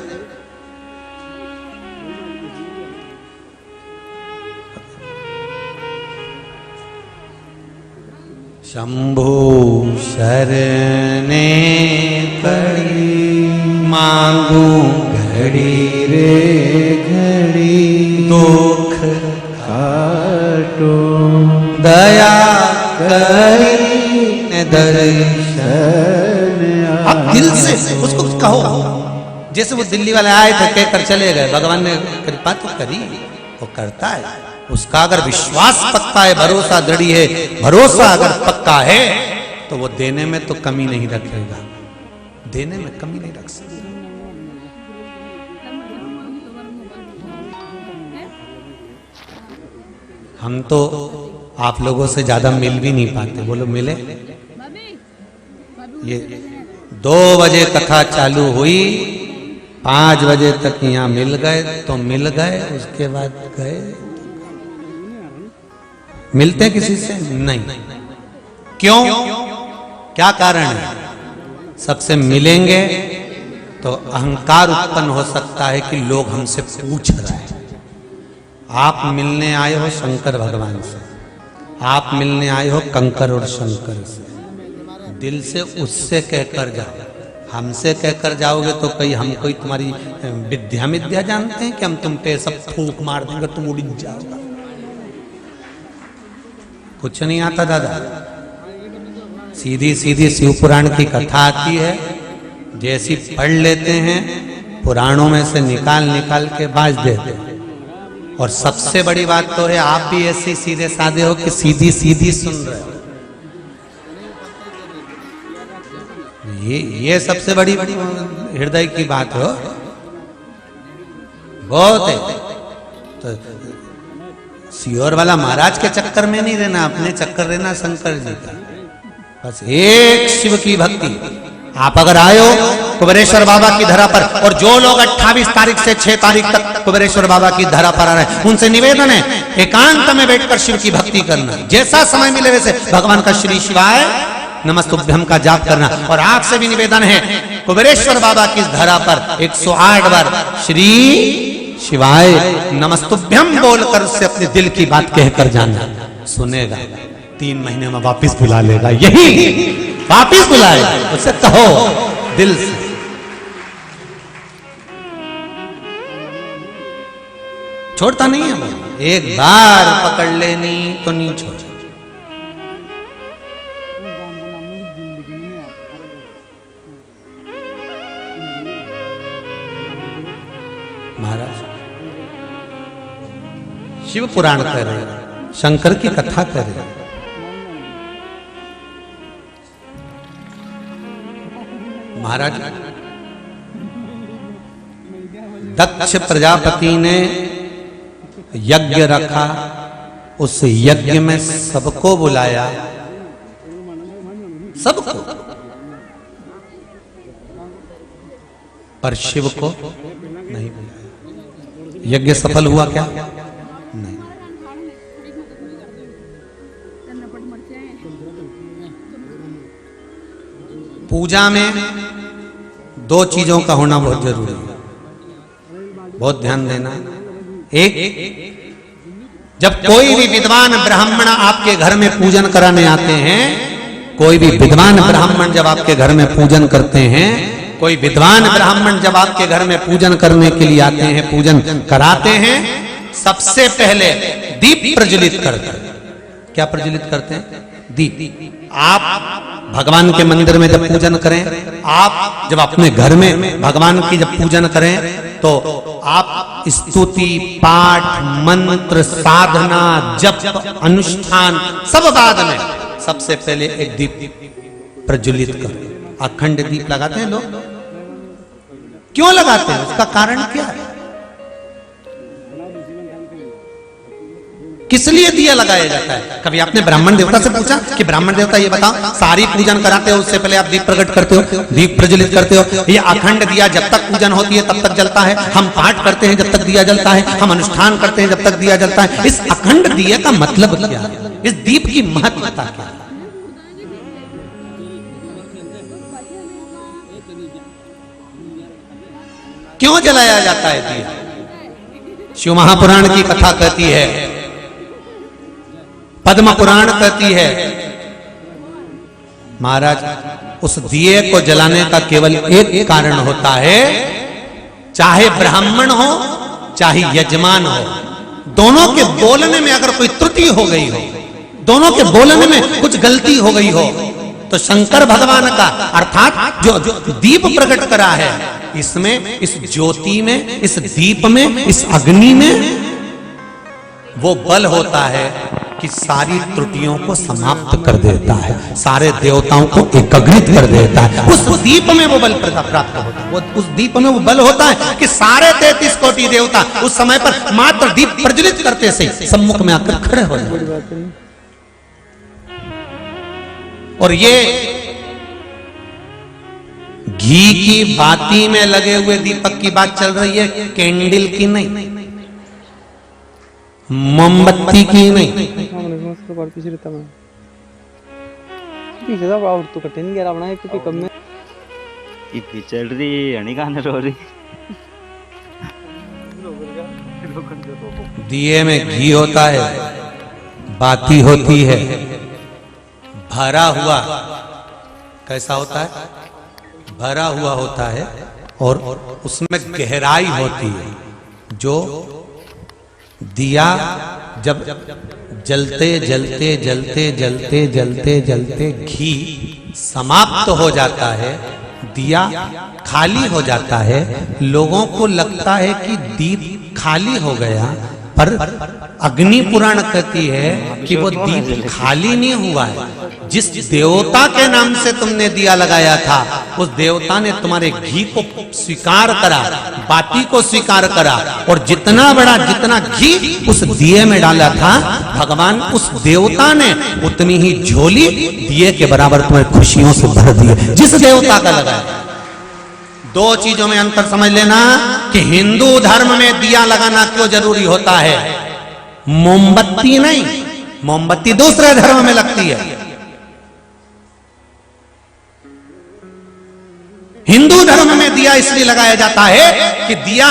शंभु शरणे पड़ी मांगू घड़ी रे घड़ी दुख काटो दया करी दर्शन। अब दिल से उसको कहो, जैसे वो दिल्ली वाले आए थे कहकर चले गए, भगवान ने कृपा तो करी, वो करता है। उसका अगर विश्वास पक्का है, भरोसा दृढ़ है, भरोसा अगर पक्का है तो वो देने में तो कमी नहीं रखेगा, देने में कमी नहीं रख सकता। हम तो आप लोगों से ज्यादा मिल भी नहीं पाते। बोलो मिले? ये 2 बजे कथा चालू हुई, 5 बजे तक यहाँ मिल गए तो मिल गए, उसके बाद गए। मिलते किसी से नहीं। क्यों? क्या कारण है? सबसे मिलेंगे तो अहंकार उत्पन्न हो सकता है कि लोग हमसे पूछ रहे हैं। आप मिलने आए हो शंकर भगवान से, आप मिलने आए हो कंकर और शंकर से, दिल से उससे कहकर जाओ। हमसे कहकर जाओगे तो कहीं हम कोई तुम्हारी विद्या जानते हैं कि हम तुम पे सब फूंक मार देंगे, तुम उड़ जाओगे? कुछ नहीं आता दादा। सीधी सीधी शिव पुराण की कथा आती है, जैसी पढ़ लेते हैं पुराणों में से निकाल निकाल के बाज देते हैं। और सबसे बड़ी बात तो है आप भी ऐसे सीधे साधे हो कि सीधी सीधी सुन रहे हो। ये सबसे बड़ी हृदय की बात हो, बहुत है। तो सियोर वाला महाराज के चक्कर में नहीं रहना, अपने चक्कर रहना शंकर जी का। बस एक शिव की भक्ति। आप अगर आए हो कुबेरेश्वर बाबा की धरा पर, और जो लोग 28 तारीख से 6 तारीख तक कुबेरेश्वर बाबा की धरा पर आ रहे हैं, उनसे निवेदन है एकांत में बैठकर शिव की भक्ति करना। जैसा समय मिले वैसे भगवान का श्री शिवाय नमस्तुभ्यम का जाप करना। और आपसे भी निवेदन है कुबेरेश्वर बाबा की धरा पर 108 बार श्री शिवाय नमस्तुभ्यम बोलकर उससे अपने दिल की बात कहकर जाना। सुनेगा, 3 महीने में वापिस बुला लेगा, यही वापिस बुलाएगा। उससे कहो दिल से। छोड़ता नहीं है, एक बार पकड़ लेनी तो नहीं छोड़। महाराज शिव पुराण कर रहे, शंकर की कथा कर रहे। महाराज दक्ष प्रजापति ने यज्ञ रखा, उस यज्ञ में सबको बुलाया, सबको, पर शिव को नहीं बुलाया। यज्ञ सफल हुआ क्या? नहीं। पूजा में 2 चीजों का होना बहुत जरूरी है, बहुत ध्यान देना। एक, जब कोई भी विद्वान ब्राह्मण आपके घर में पूजन कराने आते हैं, कोई भी विद्वान ब्राह्मण जब आपके घर में पूजन करते हैं, कोई विद्वान ब्राह्मण जब आपके घर में पूजन करने के लिए आते हैं, पूजन कराते हैं, सबसे पहले दीप प्रज्वलित करते हैं। क्या प्रज्वलित करते हैं? दीप। आप भगवान के मंदिर में जब पूजन करें, आप जब अपने घर में भगवान की जब पूजन करें तो आप स्तुति, पाठ, मंत्र, साधना, जप, अनुष्ठान सब बाद में, सबसे पहले एक दीप प्रज्वलित करो। अखंड दीप लगाते हैं लोग, क्यों लगाते हैं? उसका कारण क्या है? किस लिए दिया लगाया जाता है? कभी आपने ब्राह्मण देवता से पूछा कि ब्राह्मण देवता ये बताओ, सारी पूजन कराते हो उससे पहले आप दीप प्रकट करते हो, दीप प्रज्वलित करते हो? ये अखंड दिया जब तक पूजन होती है तब तक जलता है, हम पाठ करते हैं जब तक दिया जलता है, हम अनुष्ठान करते हैं जब तक दिया जलता है। इस अखंड दिए का मतलब क्या है? इस दीप की महत्वता क्या है? क्यों जलाया जाता है दिया? शिव महापुराण की कथा कहती है, पद्म पुराण कहती है, महाराज उस दिए को जलाने का केवल एक कारण होता है, चाहे ब्राह्मण हो चाहे यजमान हो, दोनों के बोलने में अगर कोई त्रुटि हो गई हो, दोनों के बोलने में कुछ गलती हो गई हो, तो शंकर भगवान का अर्थात जो दीप प्रकट करा है, इसमें, इस ज्योति में, इस दीप में, इस अग्नि में वो बल होता है कि सारी त्रुटियों को समाप्त कर देता है, सारे देवताओं को एकाग्रित कर देता है। उस दीप में वो बल प्राप्त होता है, वो उस दीप में वो बल होता है कि सारे 33 कोटि देवता उस समय पर मात्र दीप प्रज्वलित करते से सम्मुख में आकर खड़े हो जाते। और ये घी की बाती में लगे हुए दीपक की बात चल रही है, कैंडल की नहीं, मोमबत्ती की नहीं। चल रही है, रो रही। दिए में घी होता है, बाती होती है, भरा हुआ, कैसा होता है? भरा हुआ होता है, और उसमें गहराई होती है। जो दिया जब जलते जलते जलते जलते जलते जलते घी समाप्त हो जाता है, दिया खाली हो जाता है, लोगों को लगता है कि दीप खाली हो गया, पर अग्नि पुराण कहती है कि वो दीप खाली नहीं हुआ है। जिस देवता के नाम से तुमने दिया लगाया था, उस देवता ने तुम्हारे घी को स्वीकार करा, बाती को स्वीकार करा, और जितना घी उस दिए में डाला था, भगवान उस देवता ने उतनी ही झोली दिए के बराबर तुम्हें खुशियों से भर दिए, जिस देवता का लगाया। दो चीजों में अंतर समझ लेना कि हिंदू धर्म में दिया लगाना क्यों जरूरी होता है, मोमबत्ती नहीं। मोमबत्ती दूसरे धर्म में लगती है, हिंदू धर्म में दिया इसलिए लगाया जाता है कि दिया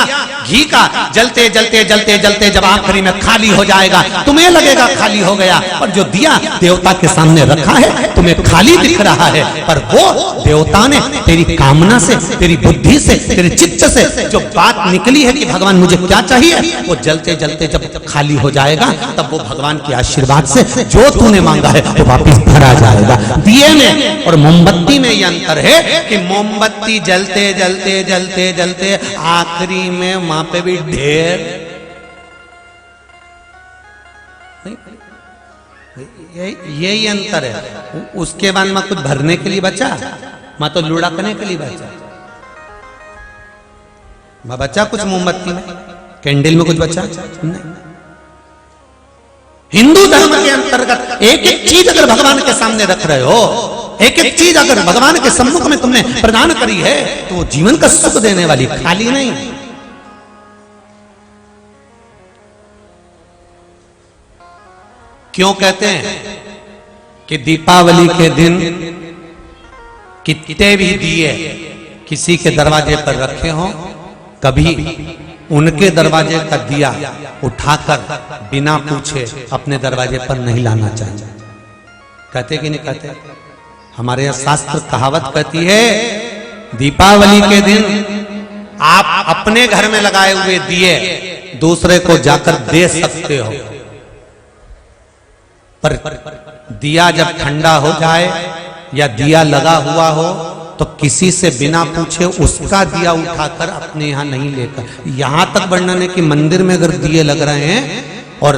घी का जलते जलते जलते जलते जब आखिरी में खाली हो जाएगा, तुम्हें लगेगा खाली हो गया, और जो दिया देवता के सामने रखा है तुम्हें खाली दिख रहा है, पर वो देवता ने तेरी कामना से, तेरी बुद्धि से, तेरे चित्त से जो बात निकली है कि भगवान मुझे क्या चाहिए, वो जलते जलते जब खाली हो जाएगा, तब वो भगवान के आशीर्वाद से जो तूने मांगा है वो वापिस भरा जाएगा। दिए में और मोमबत्ती में ये अंतर है कि मोमबत्ती जलते जलते जलते जलते आखिरी में वहां पे भी ढेर, यही अंतर है। उसके बाद में कुछ भरने के लिए बचा, मैं तो लुढ़कने के लिए बचा, मैं बचा कुछ मोमबत्ती में, कैंडल में कुछ बचा नहीं। हिंदू धर्म के अंतर्गत एक एक चीज अगर भगवान के सामने रख रहे हो, एक एक चीज अगर भगवान के सम्मुख में तुमने प्रदान करी है, तो वो जीवन का सुख देने वाली, खाली नहीं। क्यों कहते हैं कि दीपावली के दिन कितने भी दिए किसी के दरवाजे पर रखे हों, कभी उनके दरवाजे का दिया उठाकर बिना पूछे अपने दरवाजे पर नहीं लाना चाहिए। कहते कि नहीं कहते? हमारे यहाँ शास्त्र कहावत कहती है, दीपावली के दिन आप अपने घर में लगाए हुए दिए दूसरे को जाकर दे सकते हो, पर दिया जब ठंडा हो जाए या दिया लगा हुआ हो तो किसी से बिना पूछे उसका दिया उठाकर अपने यहाँ नहीं लेकर, यहां तक वर्णन है कि मंदिर में अगर दिए लग रहे हैं और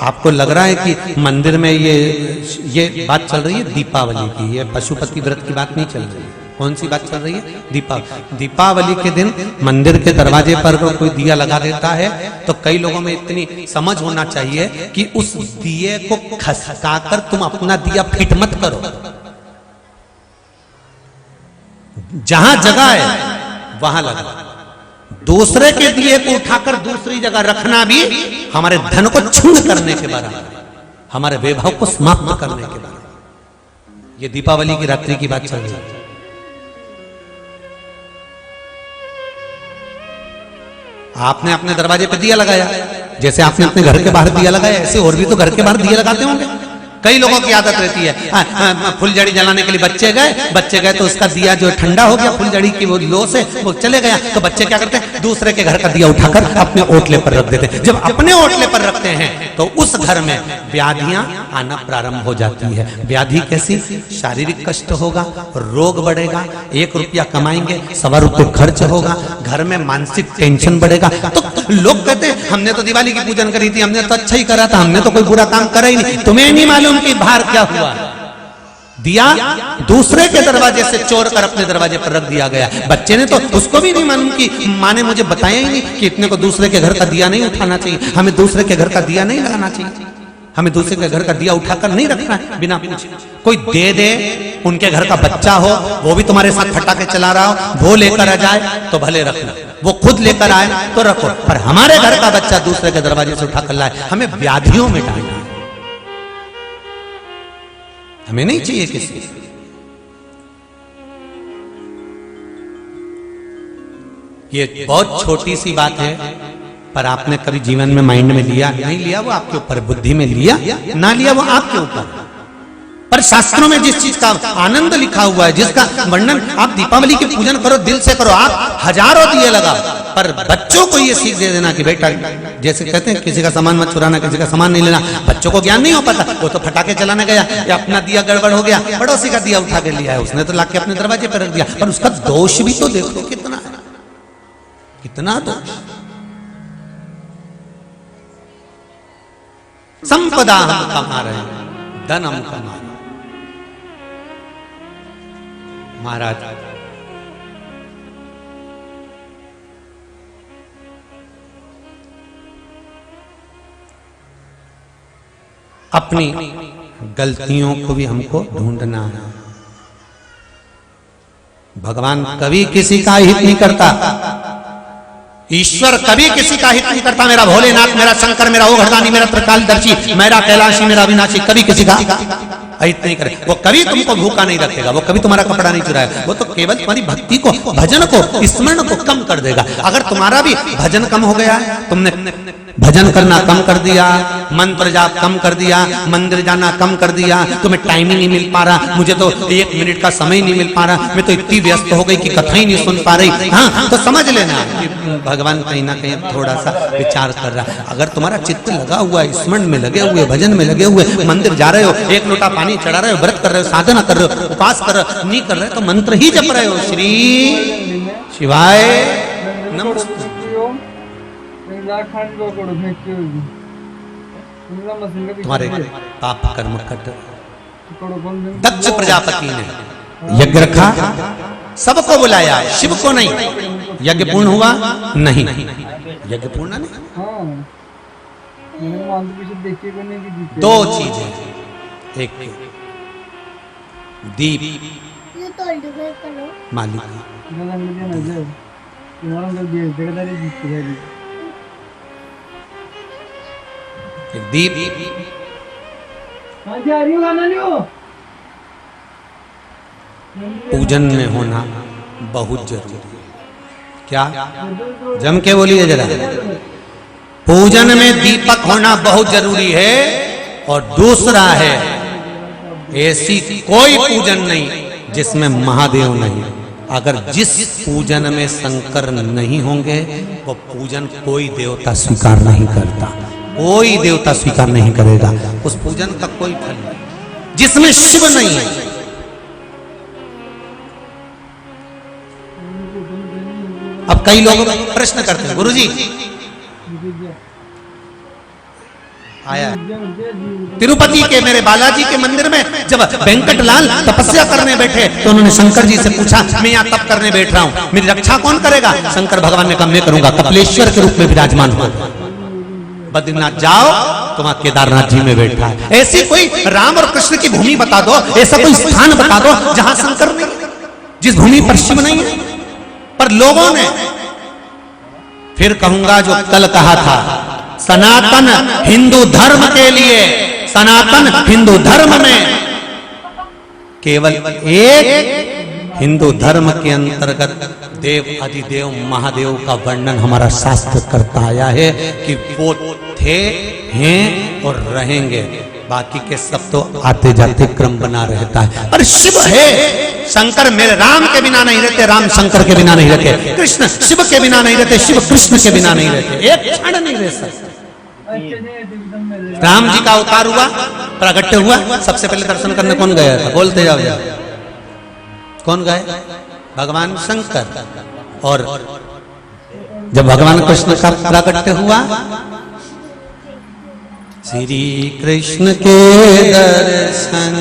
आपको लग रहा है कि मंदिर में ये बात चल रही है दीपावली की, ये पशुपति व्रत की बात नहीं चल रही है। कौन सी बात चल रही है? दीपावली के दिन मंदिर के दरवाजे पर कोई दिया लगा देता है तो कई लोगों में इतनी समझ होना चाहिए कि उस दिए को खसकाकर तुम अपना दिया फिट मत करो। जहां जगह है वहां लगा, दूसरे के दिए को उठाकर दूसरी जगह रखना भी हमारे धन को क्षुण्ण करने के बराबर, हमारे वैभव को समाप्त करने के बराबर। ये दीपावली की रात्रि की बात चल रही है। आपने अपने दरवाजे पे दिया लगाया, जैसे आपने अपने घर के बाहर दिया लगाया, ऐसे और भी तो घर के बाहर दिया लगाते होंगे। कई लोगों की आदत रहती है फुलझड़ी जलाने के लिए बच्चे गए तो उसका दिया जो ठंडा हो गया फुलझड़ी की वो लो से वो चले गया, तो बच्चे क्या करते हैं दूसरे के घर का दिया उठाकर अपने ओटले पर रख देते हैं। जब अपने ओटले पर रखते हैं तो उस घर में व्याधियां आना प्रारंभ हो जाती है। व्याधि कैसी? शारीरिक कष्ट होगा, रोग बढ़ेगा, 1 रुपया कमाएंगे 1.25 रुपये खर्च होगा, घर में मानसिक टेंशन बढ़ेगा। तो लोग कहते हैं हमने तो दिवाली की पूजन करी थी, हमने तो अच्छा ही करा था, हमने तो कोई बुरा काम करा ही नहीं। तुम्हें नहीं मालूम कि बाहर क्या हुआ? दिया दूसरे के दरवाजे से चोर कर अपने दरवाजे पर रख दिया गया। बच्चे ने तो उसको भी नहीं मालूम कि माँ ने मुझे बताया ही नहीं कि इतने को दूसरे के घर का दिया नहीं उठाना चाहिए, हमें दूसरे के घर का दिया नहीं लगाना चाहिए, हमें दूसरे के घर का दिया उठाकर नहीं रखना है बिना पूछे। कोई दे दे, उनके घर का बच्चा हो वो भी तुम्हारे साथ फटाके चला रहा हो, वो लेकर आ जाए तो भले रख लो, वो खुद लेकर आए तो रखो, पर हमारे घर का बच्चा दूसरे के दरवाजे से उठाकर लाए, हमें व्याधियों में डालना है, हमें नहीं चाहिए किसी। ये बहुत छोटी सी बात है, पर आपने कभी जीवन में माइंड में लिया नहीं लिया वो आपके ऊपर, बुद्धि में लिया ना लिया वो आपके ऊपर। पर शास्त्रों में जिस चीज का आनंद लिखा हुआ है, जिसका वर्णन, आप दीपावली की पूजन करो, दिल से करो, आप हजारों दिए लगाओ, पर बच्चों को ये सीख दे देना कि बेटा, जैसे कहते हैं किसी का सामान मत चुराना, किसी का सामान नहीं लेना। बच्चों को ज्ञान नहीं हो पाता, वो तो फटाके चलाने गया या अपना दिया गड़बड़ हो गया, पड़ोसी का दिया उठा के लिया है, उसने तो लाके अपने दरवाजे पर रख दिया, पर उसका दोष भी तो देखो कितना है, कितना दोष। संपदा हम कमा रहे हैं, धन हम कमा रहे हैं। महाराज अपनी गलतियों को भी हमको ढूंढना है। भगवान कभी किसी का हित नहीं करता, ईश्वर कभी किसी का हित नहीं करता। मेरा भोलेनाथ, मेरा शंकर, मेरा ओघड़दानी, मेरा त्रिकालदर्शी, मेरा कैलाशी, मेरा अविनाशी कभी किसी का हित नहीं करे। वो कभी तुमको भूखा नहीं रखेगा, वो कभी तुम्हारा कपड़ा नहीं चुराएगा, वो तो केवल तुम्हारी भक्ति को, भजन को, स्मरण को कम कर देगा। अगर तुम्हारा भी भजन कम हो गया है, तुमने भजन करना कम कर दिया, मंत्र जाप कम कर दिया, मंदिर जाना कम कर दिया, तुम्हें टाइम ही नहीं मिल पा रहा, मुझे तो 1 मिनट का समय नहीं मिल पा रहा, मैं तो इतनी व्यस्त हो गई कि कथा ही नहीं सुन पा रही, हाँ, तो समझ लेना कि भगवान कहीं ना कहीं थोड़ा सा विचार कर रहा है। अगर तुम्हारा चित्त लगा हुआ है, स्मरण में लगे हुए, भजन में लगे हुए, मंदिर जा रहे हो, 1 लोटा पानी चढ़ा रहे हो, व्रत कर रहे हो, साधना कर रहे हो, उपास कर रहे हो, नहीं कर रहे तो मंत्र ही जप रहे हो, श्री शिवाय नमः। तुम्हारे पाप कर्म कट। दक्ष प्रजापति ने यज्ञ रखा, सबको बुलाया, शिव को नहीं। यज्ञ पूर्ण हुआ नहीं, यज्ञ पूर्ण नहीं। 2 चीजें, एक दीप मालिक, दीप पूजन में होना बहुत जरूरी है। क्या जम के बोलिए जरा, पूजन में दीपक होना बहुत जरूरी है। और दूसरा है, ऐसी कोई पूजन नहीं जिसमें महादेव नहीं। अगर जिस पूजन में शंकर नहीं होंगे वो पूजन कोई देवता स्वीकार नहीं करता, कोई देवता स्वीकार नहीं करेगा, उस पूजन का कोई फल नहीं। जिसमें शिव नहीं है अब कई लोग प्रश्न करते हैं, गुरुजी आया तिरुपति के मेरे बालाजी के मंदिर में जब वेंकटलाल तपस्या करने बैठे तो उन्होंने शंकर जी से पूछा, मैं यहाँ तप करने बैठ रहा हूँ, मेरी रक्षा कौन करेगा? शंकर भगवान ने कहा, मैं करूंगा, कपिलेश्वर के रूप में विराजमान हुआ। बद्रीनाथ जाओ तो वहां केदारनाथ जी में बैठा है। ऐसी कोई राम और कृष्ण की भूमि बता दो, ऐसा कोई स्थान बता दो जहां शंकर नहीं, जिस भूमि पर शिव नहीं है। पर लोगों ने फिर कहूंगा जो कल कहा था, सनातन हिंदू धर्म के लिए, सनातन हिंदू धर्म में केवल एक हिंदू धर्म के अंतर्गत देव अधिदेव महादेव का वर्णन हमारा शास्त्र करता आया है कि वो थे, हैं और रहेंगे। बाकी के सब तो आते जाते क्रम बना रहता है। पर शिव है, शंकर मेरे राम के बिना नहीं रहते, राम शंकर के बिना नहीं रहते, कृष्ण शिव के बिना नहीं रहते, शिव कृष्ण के बिना नहीं रहते, एक क्षण नहीं रह सकते। राम जी का अवतार हुआ, प्रागट्य हुआ, सबसे पहले दर्शन करने कौन गया था? बोलते जाओ जाओ, कौन गए? भगवान शंकर। और जब भगवान कृष्ण का प्रागट्य हुआ, श्री कृष्ण के दर्शन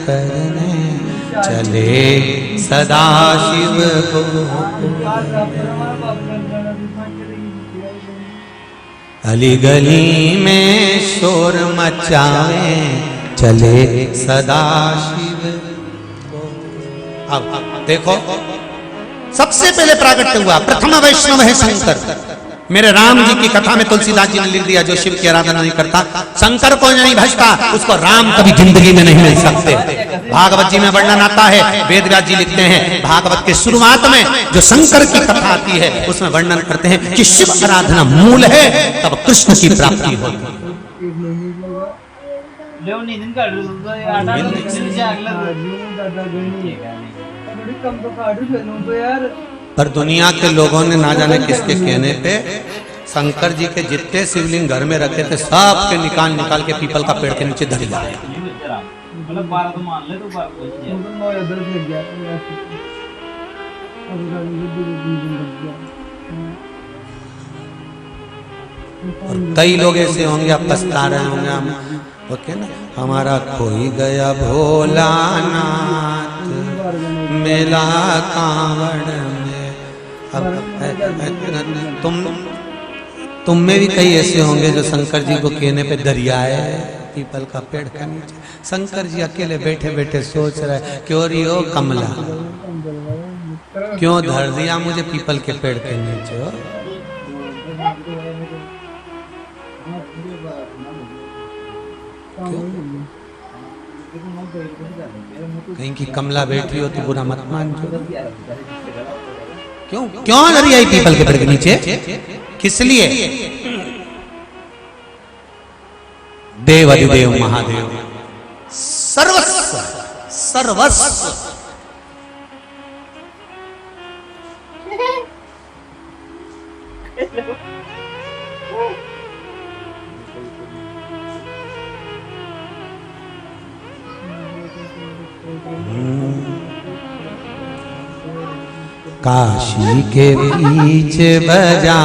करने चले सदा शिव को, अली गली में शोर मचाए चले सदा शिव को। अब देखो, सबसे पहले प्रागट्य हुआ, प्रथम वैष्णव है शंकर। मेरे राम जी की कथा में तुलसीदास जी ने लिख दिया, जो शिव की आराधना नहीं करता, शंकर को नहीं भजता, उसको राम कभी जिंदगी में नहीं मिल सकते। भागवत जी में वर्णन आता है, वेद व्यास जी लिखते हैं, भागवत के शुरुआत में जो शंकर की कथा आती है उसमें वर्णन करते हैं कि शिव आराधना मूल है, तब कृष्ण की प्राप्ति होती है। पर दुनिया के लोगों ने ना जाने किसके कहने पे शंकर जी के जितने शिवलिंग घर में रखे थे सब के निकाल के पीपल का पेड़ के नीचे धर लिया। और कई लोग ऐसे होंगे, आप पछता रहे होंगे, हम ओके ना, हमारा खोई गया भोलानाथ मेला कांवड़ में। अब तुम में भी कई ऐसे होंगे जो शंकर जी को कहने पे दरियाए पीपल का पेड़ का नीचे, शंकर जी अकेले बैठे बैठे सोच रहे, क्यों रियो कमला, क्यों धर दिया मुझे पीपल के पेड़ के नीचे हो? कहीं की कमला बैठी हो तो बुरा मत मानजो। क्यों क्यों धरी आई पीपल के पेड़ के नीचे? किस लिए? देव अधिदेव महादेव सर्वस्व सर्वस्व काशी के बीच बजा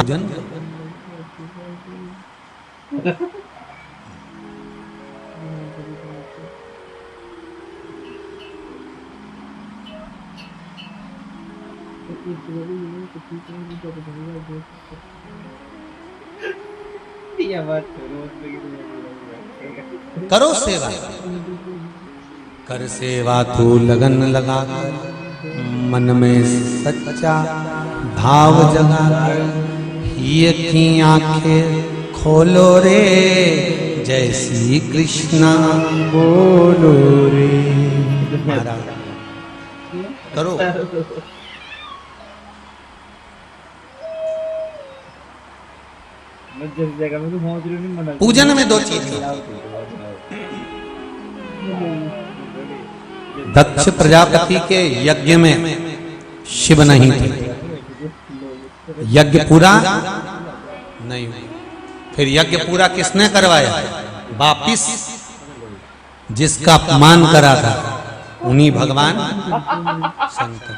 करो सेवा, कर सेवा तू लगन लगा कर, मन में सच्चा भाव जगा कर, ये की आंखें खोलो रे, जय श्री कृष्णा बोलो रे। करो पूजन में दो चीज, दक्ष प्रजापति के यज्ञ में शिव नहीं थे, यज्ञ पूरा नहीं हुआ। फिर यज्ञ पूरा किसने करवाया? वापिस जिसका अपमान करा था उन्हीं भगवान शंकर।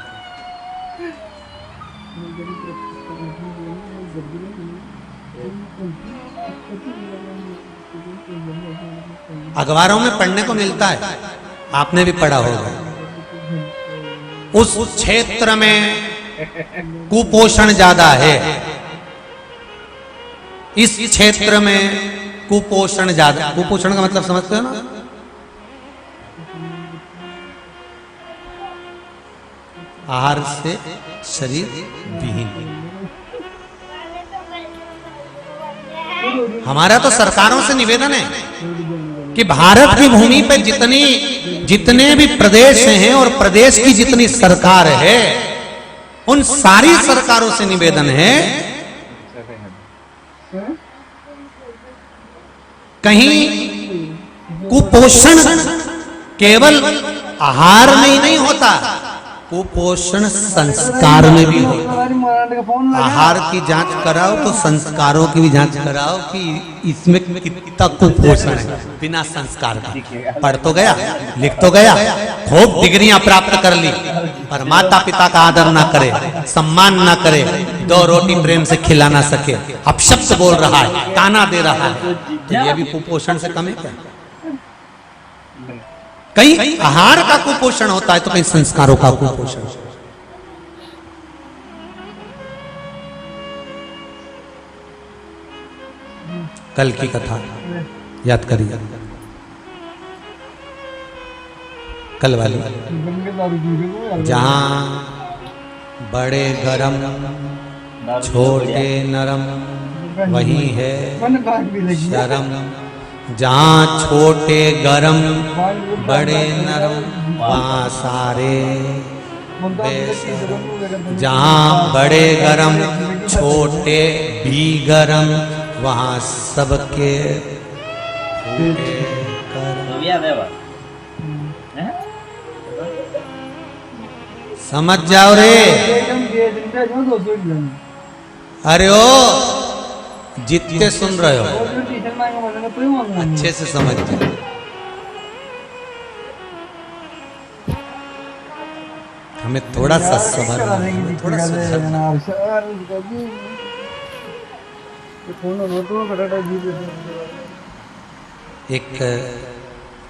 अखबारों में पढ़ने को मिलता है, आपने भी पढ़ा होगा, उस क्षेत्र में कुपोषण ज्यादा है, इस क्षेत्र में कुपोषण ज्यादा। कुपोषण का मतलब समझते हो ना? आहार से शरीर विहीन। हमारा तो सरकारों से निवेदन है कि भारत की भूमि पे जितने भी प्रदेश हैं और प्रदेश की जितनी सरकार है, उन सारी सरकारों से निवेदन है कहीं कुपोषण केवल आहार में ही नहीं होता, कुपोषण संस्कार में भी होता। आहार की जांच कराओ तो संस्कारों की भी जांच कराओ कि इसमें कितना कुपोषण है बिना संस्कार का। पढ़ तो गया, लिख तो गया, खूब डिग्रियां प्राप्त कर ली, पर माता पिता का आदर ना करे, सम्मान ना करे, 2 रोटी प्रेम से खिला ना सके, अपशब्द बोल रहा है, ताना दे रहा है, तो ये भी कुपोषण से कम है क्या? कहीं आहार का कुपोषण होता है तो कहीं संस्कारों का कुपोषण। कल की कथा याद करिए, कल वाली, जहां बड़े गरम छोटे नरम वही है शर्म, जहां छोटे गरम बड़े नरम वहां सारे बेशरम, जहां बड़े गरम छोटे भी गरम वहां सबके फूटे करम। समझ जाओ रे। अरे ओ जितने सुन रहे हो अच्छे से समझ जाओ। हमें थोड़ा सा संभलना है, थोड़ा सुधरना। एक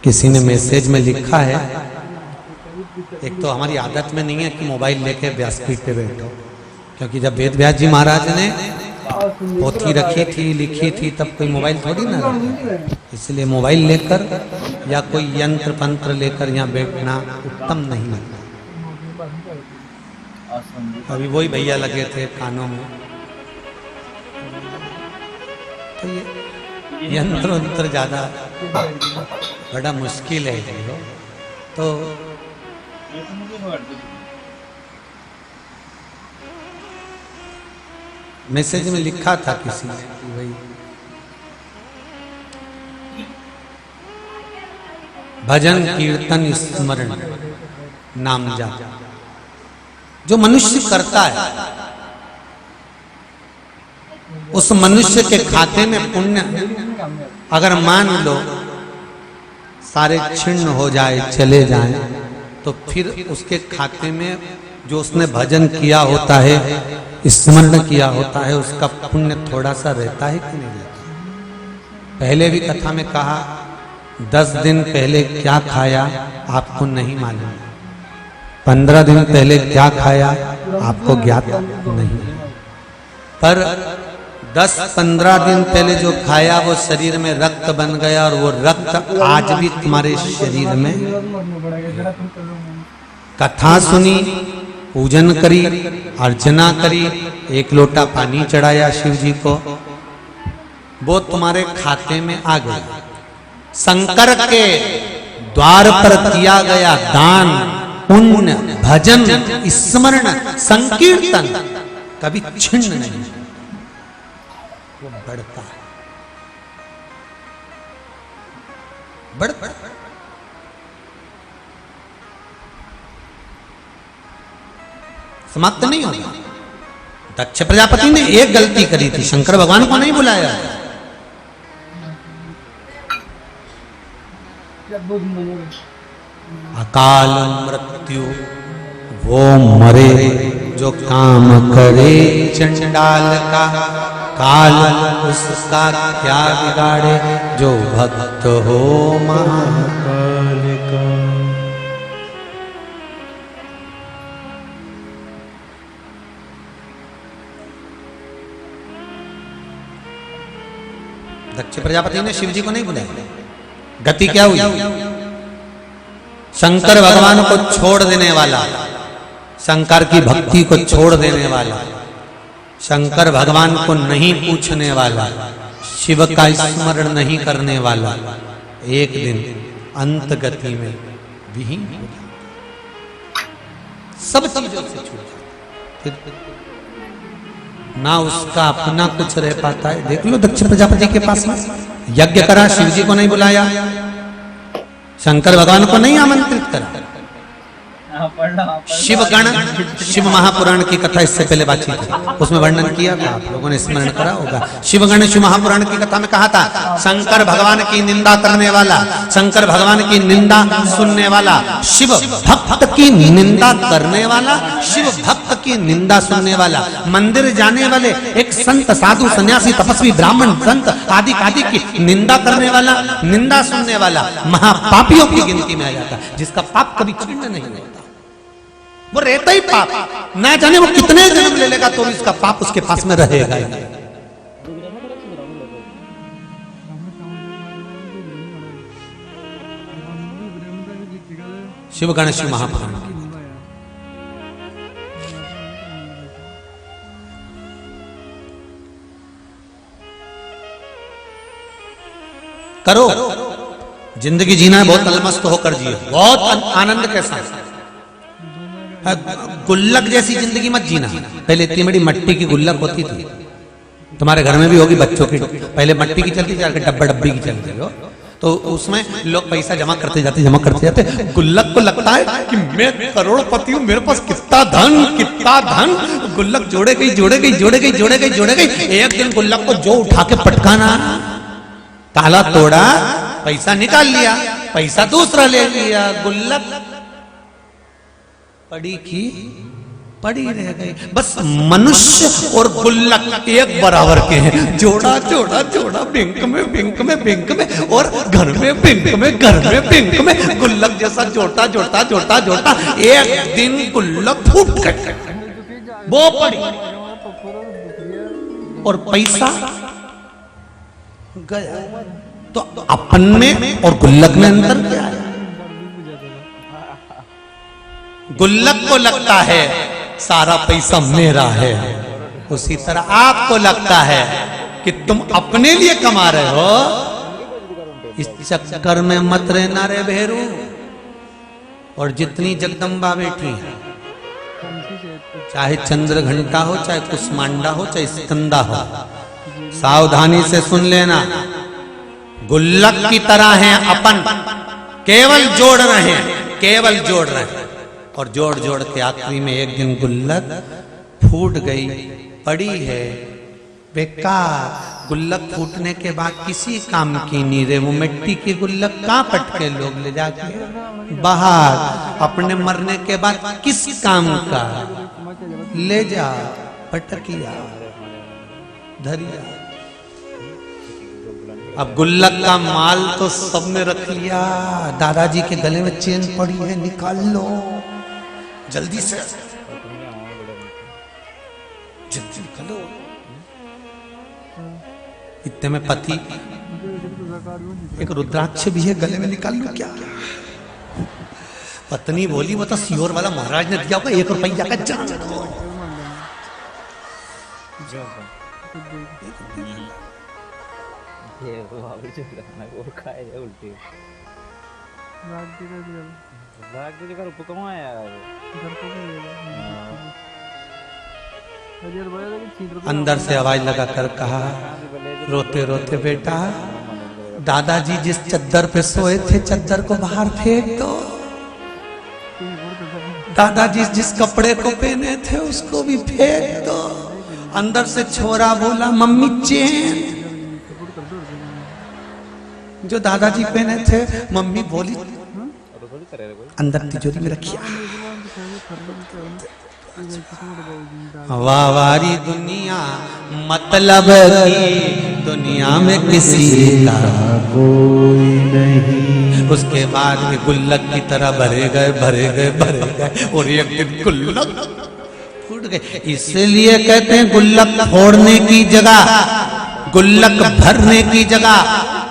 किसी ने मैसेज में लिखा है, एक तो हमारी आदत में नहीं है कि मोबाइल लेके व्यासपीठ पे बैठो, क्योंकि जब वेद व्यास जी महाराज ने पोथी रखी थी, लिखी थी, तब कोई मोबाइल थोड़ी ना रखा, इसलिए मोबाइल लेकर या कोई यंत्र पंत्र लेकर यहाँ बैठना उत्तम नहीं लगता। अभी वही भैया लगे थे कानों में, तो ये यंत्र उंत्र ज्यादा बड़ा मुश्किल है ये। तो मैसेज में लिखा था किसी ने कि भाई भजन कीर्तन स्मरण नाम जाप जो मनुष्य करता है, उस मनुष्य के खाते में पुण्य अगर मान लो सारे छिन्न हो जाए, चले जाए, तो फिर उसके खाते में जो उसने भजन किया होता है, स्मरण किया होता है, उसका पुण्य थोड़ा सा रहता है कि नहीं रहता। पहले भी कथा में कहा 10 दिन पहले क्या खाया आपको नहीं मालूम, 15 दिन पहले क्या खाया आपको ज्ञात नहीं, पर 10-15 दिन पहले जो खाया वो शरीर में रक्त बन गया और वो रक्त आज भी तुम्हारे शरीर में। कथा सुनी, पूजन करी, अर्चना करी, 1 लोटा पानी चढ़ाया शिव जी को, वो तुम्हारे खाते में आ गया। शंकर के द्वार पर किया गया दान, पुण्य, भजन, स्मरण, संकीर्तन कभी छिन्न नहीं, वो बढ़ता है, बढ़ता है। समाप्त नहीं होगा। दक्ष प्रजापति ने एक गलती करी थी, शंकर भगवान को नहीं बुलाया। अकाल मृत्यु वो मरे जो काम करे चंडाल का, काल उसका क्या बिगाड़े, जो भक्त हो महाकाल का। दक्ष प्रजापति ने शिव जी को नहीं बुलाया। गति क्या हुई? शंकर भगवान को छोड़ देने वाला, शंकर की भक्ति को छोड़ देने वाला, शंकर भगवान को नहीं पूछने वाला, शिव का स्मरण नहीं करने वाला, एक दिन अंत गति में विहीन हो जाता, सब चीजों से छूट जाता, ना उसका अपना कुछ रह पाता है। देख लो दक्ष प्रजापति के पास में यज्ञ करा, शिव जी को नहीं बुलाया, शंकर भगवान को नहीं आमंत्रित करा। शिवगण, शिव महापुराण की कथा इससे पहले बातचीत की, उसमें वर्णन किया था, आप लोगों ने स्मरण करा होगा। शिवगण शिव महापुराण की कथा में कहा था, शंकर भगवान की निंदा करने वाला, शंकर भगवान की निंदा सुनने वाला, शिव भक्त की निंदा करने वाला, शिव भक्त की निंदा सुनने वाला, मंदिर जाने वाले एक संत, साधु, सन्यासी, तपस्वी, ब्राह्मण, संत आदि आदि की निंदा करने वाला, निंदा सुनने वाला महापापियों की गिनती में आ जाता, जिसका पाप कभी क्षीण नहीं होता, वो रहता ही पाप, ना जाने वो कितने जन्म ले लेगा तो इसका पाप उसके पास में रहेगा। शिवगण शिव महापुराण करो, जिंदगी जीना है बहुत अलमस्त होकर जिए, बहुत आनंद के साथ। गुल्लक जैसी जिंदगी मत जीना। पहले इतनी बड़ी मट्टी की गुल्लक होती थी, तुम्हारे घर में भी होगी, बच्चों की पहले मट्टी की चलती थी, डब्बा डब्बी की चलती हो, तो उसमें लोग पैसा जमा करते जाते, गुल्लक को लगता है कि मैं करोड़पति हूं, मेरे पास कितना धन, गुल्लक जोड़े गई, एक दिन गुल्लक को जो उठा के पटकाना, ताला तोड़ा, पैसा निकाल लिया, पैसा दूसरा ले लिया, गुल्लक पड़ी रह गई। बस मनुष्य और गुल्लक एक बराबर के हैं, जोड़ा बैंक में और घर में गुल्लक जैसा जोड़ता एक दिन गुल्लक फूट गई, वो पड़ी और पैसा गया। तो अपन में और गुल्लक में अंतर क्या है? गुल्लक को लगता है सारा पैसा मेरा है, उसी तरह आपको लगता है कि तुम अपने लिए कमा रहे हो। इस चक्कर में मत रहना रे भेरू। और जितनी जगदम्बा बैठी है, चाहे चंद्र घंटा हो, चाहे कुसमांडा हो, चाहे स्कंदा हो, सावधानी से सुन लेना, गुल्लक की तरह है अपन, केवल जोड़ रहे हैं, और जोड़ के आखिरी में एक दिन गुल्लक फूट गई, पड़ी है बेकार। गुल्लक फूटने के बाद किसी काम की नहीं रहे, वो मिट्टी की गुल्लक कहाँ पटके लोग ले जाके बाहर, अपने मरने के बाद किस काम का, ले जा पटकिया धरिया। अब गुल्लक का माल तो सबने रख लिया, दादाजी के गले में चेन पड़ी है, निकाल लो जल्दी से, जल्दी निकालो। इतने में पति, एक रुद्राक्ष भी है गले में, निकाल लो क्या। पत्नी बोली वो तो सियोर वाला महाराज ने दिया होगा, 1 रुपया का जान दो। अंदर से आवाज लगा कर कहा, रोते रोते बेटा, दादाजी जिस चद्दर पे सोए थे, चद्दर को बाहर फेंक दो। दादाजी जिस कपड़े को पहने थे, उसको भी फेंक दो। अंदर से छोरा बोला, मम्मी चेन जो दादाजी पहने थे, मम्मी बोली अंदर तिजोरी में रखिया। वावारी दुनिया मतलब की दुनिया में किसी का कोई नहीं। उसके बाद भी गुल्लक की तरह भरे गए और एक दिन गुल्लक फूट गए। इसलिए कहते हैं गुल्लक फोड़ने की जगह गुल्लक भरने की जगह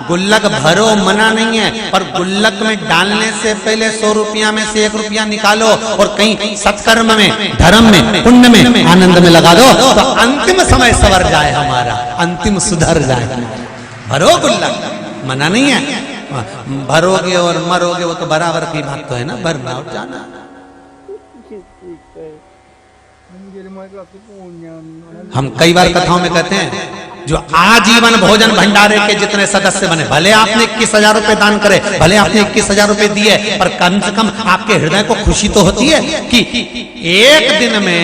गुल्लक भरो मना नहीं है, पर गुल्लक में डालने से पहले 100 रुपया में से 1 रुपया निकालो और कहीं सत्कर्म में, धर्म में, पुण्य में, आनंद में लगा दो तो अंतिम समय सवर जाए, हमारा अंतिम सुधर जाए। भरो गुल्लक, मना नहीं है, भरोगे और मरोगे वो तो बराबर की बात तो है ना, भरना और जाना। हम कई बार कथाओं में कहते हैं जो आजीवन भोजन भंडारे के जितने सदस्य बने, भले आपने 21,000 रुपए दान करे, भले आपने 21,000 रुपए दिए, पर कम से कम आपके हृदय को खुशी तो होती है कि एक दिन में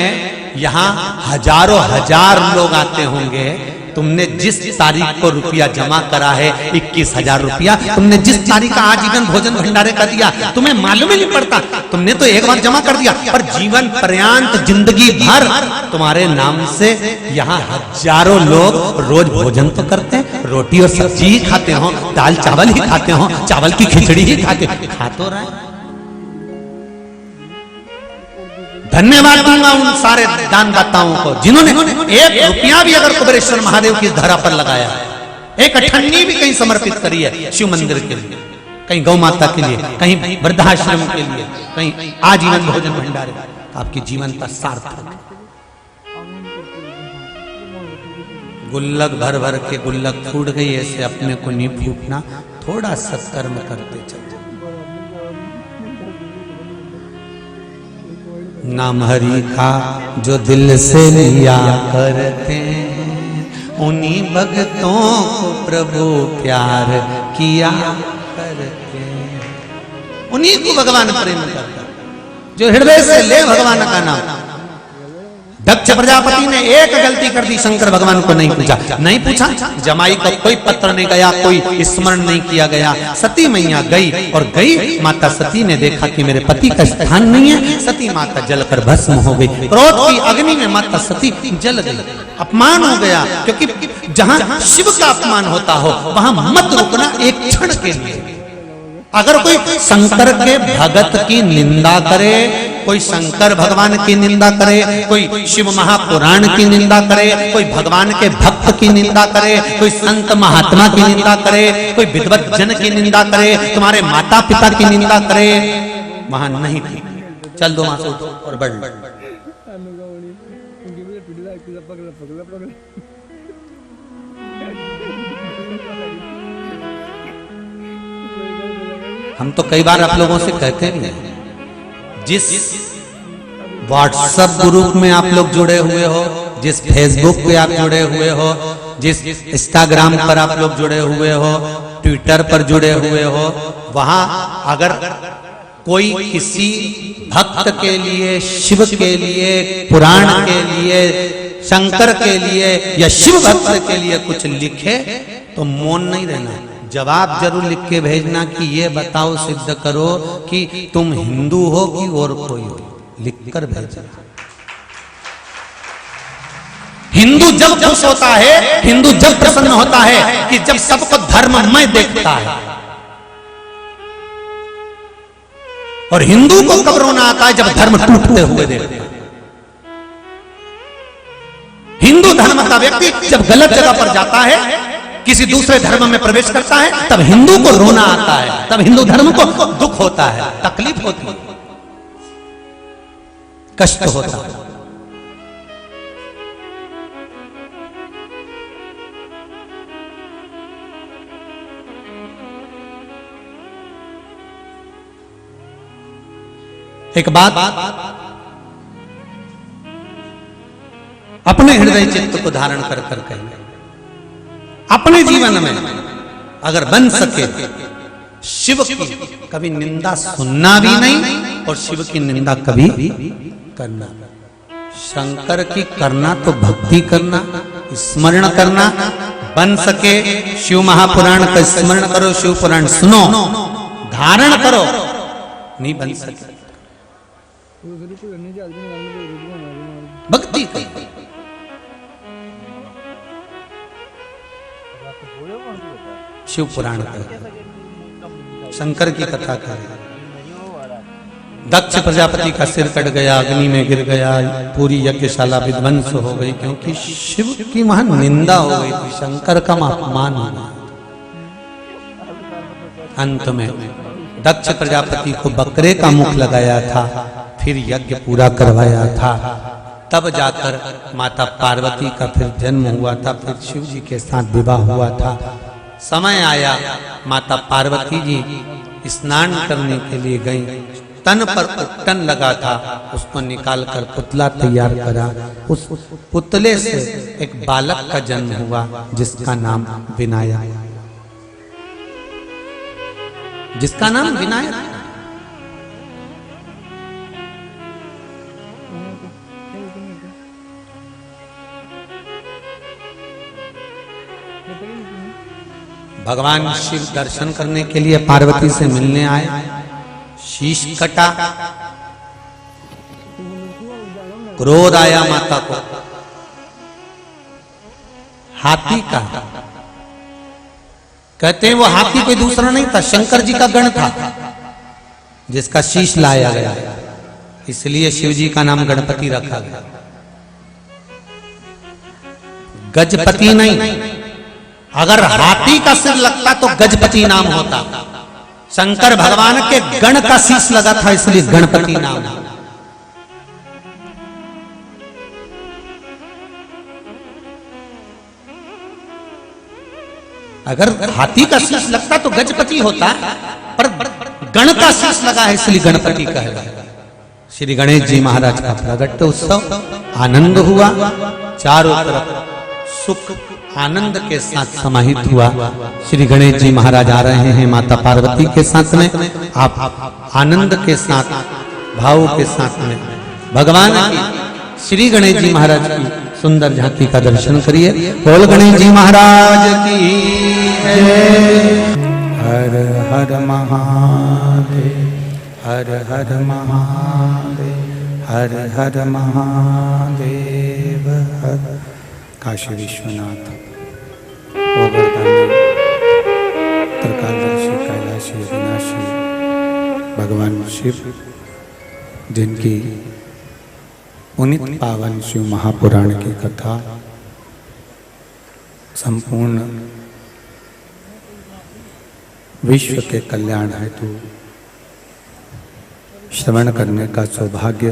यहाँ हजारों हजार लोग आते होंगे। तुमने जिस तारीख को रुपया जमा करा है 21,000 रुपया, तुमने जिस तारीख का आजीवन भोजन भंडारे का दिया, तुम्हें मालूम ही नहीं पड़ता, तुमने तो एक बार जमा कर दिया, पर जीवन पर्यंत जिंदगी भर तुम्हारे नाम से यहाँ हजारों लोग रोज भोजन तो करते हैं, रोटी और सब्जी ही खाते हो, दाल चावल ही खाते हो, चावल की खिचड़ी ही खा तो रहे। धन्यवाद दूंगा उन सारे दानदाताओं को जिन्होंने 1 रुपया भी अगर कुबेरेश्वर महादेव की धरा पर लगाया, एक अठन्नी भी कहीं समर्पित करी है शिव मंदिर के लिए, कहीं गौ माता के लिए, कहीं वृद्धाश्रम के लिए, कहीं आजीवन भोजन भंडारे, आपकी जीवन का सार्थक। गुल्लक भर भर के गुल्लक फूट गई, ऐसे अपने को नहीं फूटना, थोड़ा सत्कर्म करते चलते। नाम हरि का जो दिल से लिया करते हैं, उन्हीं भक्तों को प्रभु प्यार किया करते हैं। उन्हीं को भगवान प्रेम करता है जो हृदय से ले भगवान का नाम। दक्ष प्रजापति ने एक गलती कर दी, शंकर भगवान को नहीं पूछा, जमाई को कोई पत्र नहीं गया, कोई स्मरण नहीं किया गया। सती मैया गई, माता सती ने देखा कि मेरे पति का स्थान नहीं है, सती माता जलकर भस्म हो गई। क्रोध की अग्नि में माता सती जल गई, अपमान हो गया, क्योंकि जहां शिव का अपमान होता हो वहां मत रुकना एक क्षण के लिए। अगर कोई शंकर के भगत की निंदा करे, कोई शंकर भगवान की निंदा करे, कोई शिव महापुराण की निंदा करे, कोई भगवान के भक्त की निंदा करे, कोई संत महात्मा की निंदा करे, कोई विद्वत जन की निंदा करे, तुम्हारे माता पिता की निंदा करे, वहां नहीं थी। चल दो वहां से उठो और बढ़। हम तो कई बार आप लोगों से कहते हैं, जिस व्हाट्सएप ग्रुप में आप लोग जुड़े हुए हो, जिस फेसबुक पे आप जुड़े हुए हो, जिस इंस्टाग्राम पर आप लोग जुड़े हुए हो, ट्विटर पर जुड़े हुए हो, वहां अगर कोई किसी भक्त के लिए, शिव के लिए, पुराण के लिए, शंकर के लिए या शिव भक्त के लिए कुछ लिखे तो मौन नहीं रहना, जवाब जरूर लिख के भेजना कि ये बताओ, सिद्ध करो कि तुम हिंदू हो कि और कोई हो, लिखकर भेजना। हिंदू जब खुश होता है, हिंदू जब प्रसन्न होता है कि जब सबको धर्ममय देखता है, और हिंदू को कब रोना आता है जब धर्म टूटते हुए देखता है। हिंदू धर्म का व्यक्ति जब गलत जगह पर जाता है, किसी दूसरे धर्म में प्रवेश करता है, तब हिंदू को रोना आता है, तब हिंदू धर्म को दुख होता है, तकलीफ होती है, कष्ट होता है। एक बात अपने हृदय चित्त को धारण कर कर कहेंगे, अपने जीवन में अगर बन सके शिव की कभी निंदा सुनना भी नहीं और शिव की निंदा कभी करना। शंकर की करना तो भक्ति करना, स्मरण करना, बन सके शिव महापुराण का स्मरण करो, शिव पुराण सुनो, धारण करो, नहीं बन सके भक्ति कर, शिव पुराण कर, शंकर की कथा कर। दक्ष प्रजापति का सिर कट गया, अग्नि में गिर गया, पूरी यज्ञशाला विध्वंस हो गई, क्योंकि शिव की महान निंदा हो गई थी, शंकर का अपमान हो गया। अंत में दक्ष प्रजापति को बकरे का मुख लगाया था, फिर यज्ञ पूरा करवाया था, तब जाकर माता पार्वती का फिर जन्म हुआ था, फिर शिव जी के साथ विवाह हुआ था। समय आया, माता पार्वती जी स्नान करने के लिए गई, तन पर उपटन लगा था, उसको निकालकर पुतला तैयार करा। उस पुतले से एक बालक का जन्म हुआ, जिसका नाम विनायक, जिसका नाम विनायक। भगवान शिव दर्शन करने के लिए पार्वती से मिलने आए, शीश कटा, क्रोध आया माता को, हाथी का। कहते हैं वो हाथी कोई दूसरा नहीं था, शंकर जी का गण था, जिसका शीश लाया गया, इसलिए शिव जी का नाम गणपति रखा गया, गजपति नहीं। अगर हाथी का सिर लगता तो गजपति नाम होता, शंकर भगवान के गण का शीश लगा था, इसलिए गणपति नाम। अगर हाथी का शीश लगता तो गजपति होता, पर गण का शीश लगा है, इसलिए गणपति कहेगा। श्री गणेश जी महाराज का प्रगट उत्सव, आनंद हुआ, चारों तरफ सुख आनंद के साथ समाहित हुआ। श्री गणेश जी महाराज आ रहे हैं माता पार्वती के साथ में, आप आनंद के साथ, भाव के साथ में भगवान की, श्री गणेश जी महाराज की सुंदर झांकी का दर्शन करिए। बोल गणेश जी महाराज की जय। हर हर महादेव, हर हर महादेव, हर हर महादेव। हर काशी विश्वनाथ, त्रिकालदर्शी, कैलाशी, अविनाशी भगवान शिव, जिनकी पुनित पावन शिव महापुराण की कथा संपूर्ण विश्व के कल्याण हेतु श्रवण करने का सौभाग्य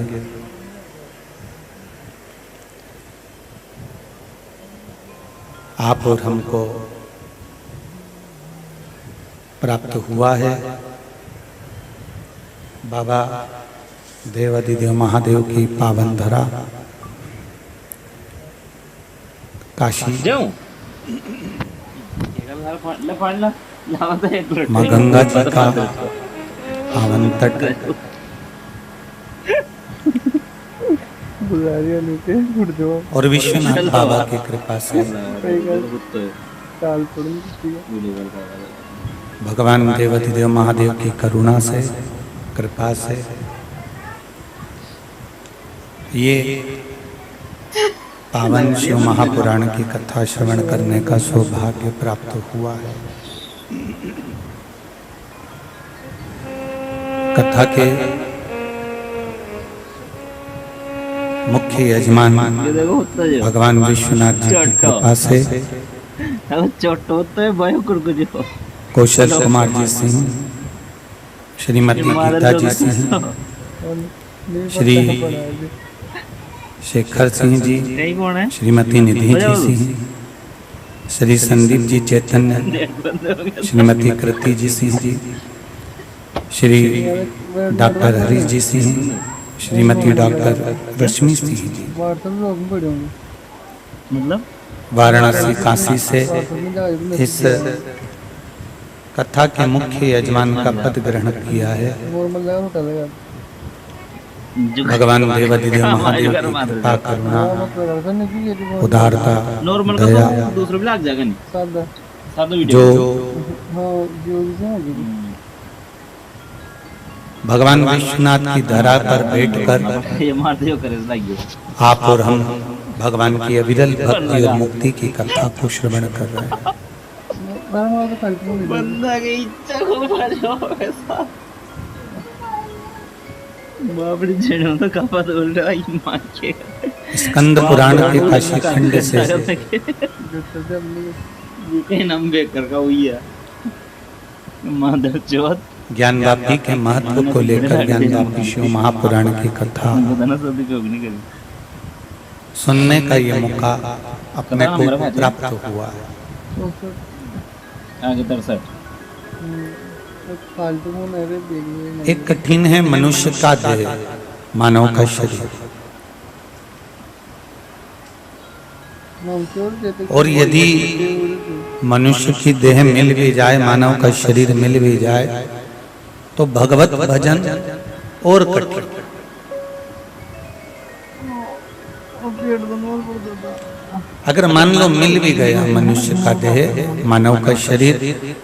आप और हमको प्राप्त हुआ है। बाबा देवाधिदेव महादेव की पावन धरा काशी, माँ गंगा जी का पावन तट, और विश्वनाथ बाबा की कृपा से, भगवान देवाधिदेव महादेव की करुणा से, कृपा से ये पावन शिव महापुराण की कथा श्रवण करने का सौभाग्य प्राप्त हुआ है। कथा के मुख्य यजमान भगवान विश्वनाथ जी की कृपा से कौशल कुमार जी सिंह, श्रीमती गीता जी सिंह, श्री शेखर सिंह जी, श्रीमती निधि जी सिंह, श्री संदीप जी चैतन्य, श्रीमती कृति जी सिंह जी, श्री डॉक्टर हरीश जी सिंह, श्रीमती डॉक्टर रश्मि सिंह जी, वाराणसी काशी से इस कथा के मुख्य यजमान का पद ग्रहण किया है। भगवान देवाधिदेव महादेव की कृपा, करुणा, उदारता, दया, जो भगवान विश्वनाथ की धरा पर बैठकर ये मारते हो करे लाइए आप और हम भगवान की अविरल भक्ति और मुक्ति की कथा को श्रवण कर रहे हैं। बंदा की इच्छा को बजाओ ऐसा बाबड़ी जेड़ों तो कपा तोड़ रहा है मार के स्कंद पुराण के काशी खंड से ये नाम बेकर का हुई है माधव चौथ ज्ञान व्यापी के महत्व को लेकर ज्ञान व्यापी शिव महापुराण की कथा सुनने का ये मौका अपने को प्राप्त हुआ है। आगे दर्शक एक कठिन है मनुष्य का देह, मानव का शरीर, और यदि मनुष्य की देह मिल भी जाए, मानव का शरीर मिल भी जाए, तो भगवत भजन और कठिन। अगर मान लो मिल भी गया मनुष्य का देह, मानव का शरीर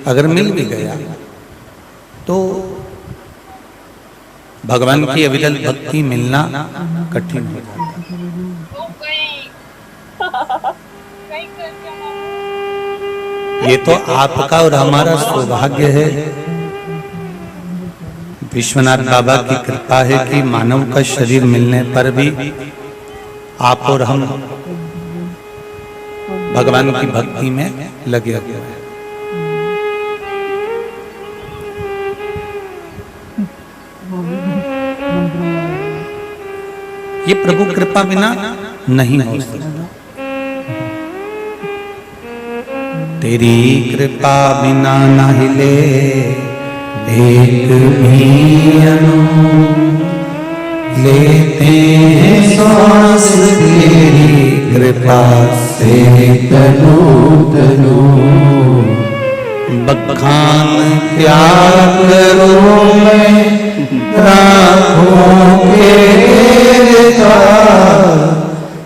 अगर मिल भी गया, तो भगवान की अविरल भक्ति मिलना कठिन हो जाता है। ये तो आपका और हमारा सौभाग्य है, विश्वनाथ बाबा की कृपा है कि मानव का शरीर मिलने पर भी आप और हम भगवान की भक्ति में लगे हुए हैं। ये प्रभु कृपा बिना नहीं हो सकता। तेरी कृपा बिना न हिले एक भी अणु, लेते हैं सांस तेरी कृपा से तनु तनु। बखान त्याग करो मैं राखों के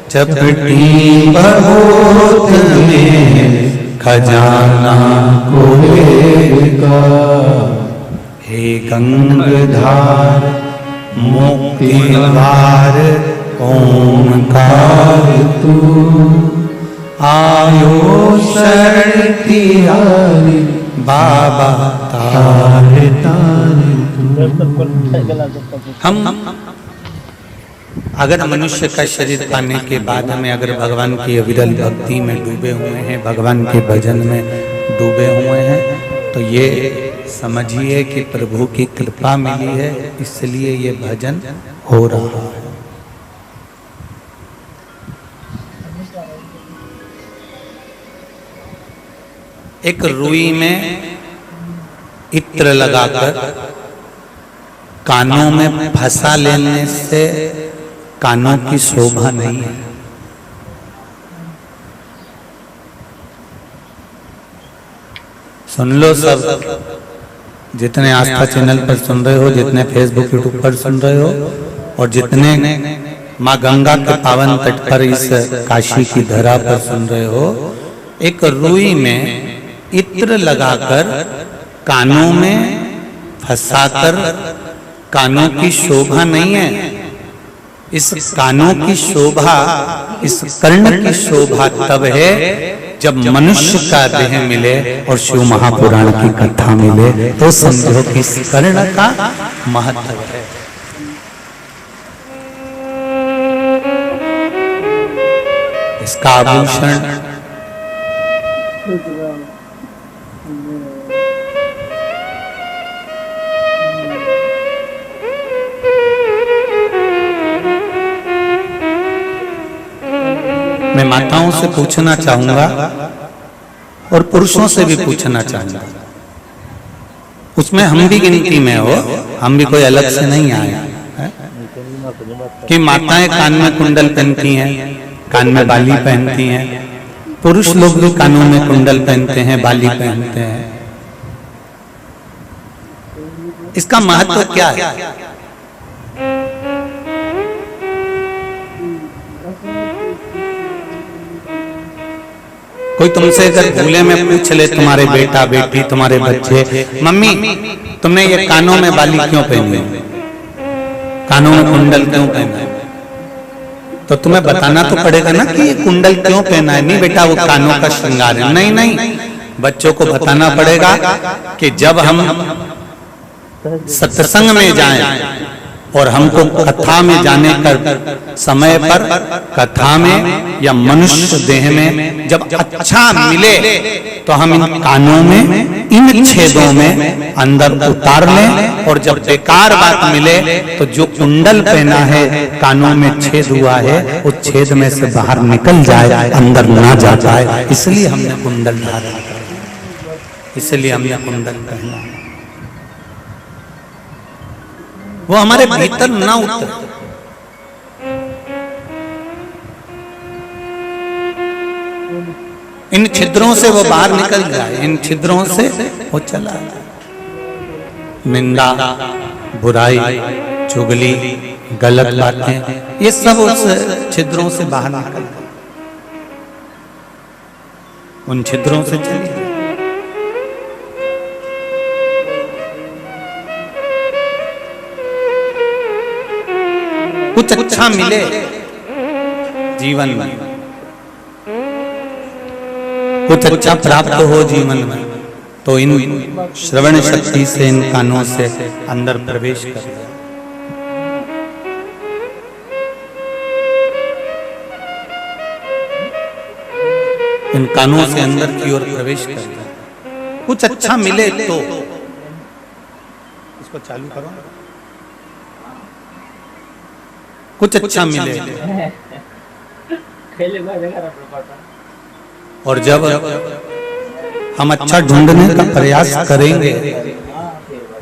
चपटी बहुत में खजाना खोलेगा। हे गंगाधार मुक्ति द्वार ओंकार तू, आयो शरण तिहारी बाबा तारे तारे तू। हम अगर मनुष्य का शरीर पाने के बाद में अगर भगवान की अविरल भक्ति में डूबे हुए हैं, भगवान के भजन में डूबे हुए हैं, तो ये समझिए कि प्रभु की कृपा मिली है, इसलिए ये भजन हो रहा है। एक रुई में इत्र लगाकर कानों में फंसा लेने से कानों की शोभा नहीं है। सुन लो सब, जितने आस्था चैनल पर सुन रहे हो, जितने फेसबुक यूट्यूब पर सुन रहे हो, और जितने माँ गंगा के पावन तट पर इस काशी की धरा पर सुन रहे हो, एक रुई में इत्र लगाकर कानों में फंसाकर कानों की शोभा नहीं है। इस कानों की शोभा, इस कर्ण की शोभा तब है जब मनुष्य का देह मिले और शिव महापुराण की कथा मिले, तो समझो कि इस कर्ण का महत्व है। इसका आभूषण मैं माताओं से पूछना चाहूंगा और पुरुषों से भी पूछना चाहूंगा, उसमें हम भी गिनती में हो, हम भी कोई अलग से नहीं आए हैं, कि माताएं कान में कुंडल पहनती हैं, कान में बाली पहनती हैं, पुरुष लोग भी कानों में कुंडल पहनते हैं, बाली पहनते हैं। इसका महत्व क्या है? कोई तुमसे अगर भूले में पूछ ले, तुम्हारे बेटा बेटी तुम्हारे बच्चे, मम्मी तुमने ये कानों में बाली क्यों पहनी, कानों में कुंडल क्यों पहना है, तो तुम्हें बताना तो पड़ेगा ना कि ये कुंडल क्यों पहना है। नहीं बेटा वो कानों का श्रृंगार है, नहीं नहीं, बच्चों को बताना पड़ेगा कि जब हम सत्संग में जाएं और हमको कथा में जाने का समय पर, कथा में या मनुष्य देह में जब अच्छा मिले तो हम इन कानों में, इन छेदों में अंदर उतार लें, और जब बेकार बात मिले तो जो कुंडल पहना है कानों में छेद हुआ है उस छेद में से बाहर निकल जाए, अंदर ना जा पाए। इसलिए हमने कुंडल धारण किया, इसलिए हमने कुंडल पहना, वो हमारे भीतर ना उतर। इन छिद्रों से वो बाहर निकल जाए, इन छिद्रों से वो चला जाए। निंदा, बुराई, चुगली, गलत बातें, ये सब उस छिद्रों से बाहर निकल जाए, उन छिद्रों से चली जाए। कुछ अच्छा मिले जीवन में, कुछ अच्छा प्राप्त हो जीवन में, तो इन श्रवण शक्ति से, इन कानों से अंदर प्रवेश कर, इन कानों से अंदर की ओर प्रवेश कर, कुछ अच्छा मिले तो। इसको चालू करो, कुछ अच्छा मिले। और जब हम अच्छा ढूंढने का प्रयास करेंगे,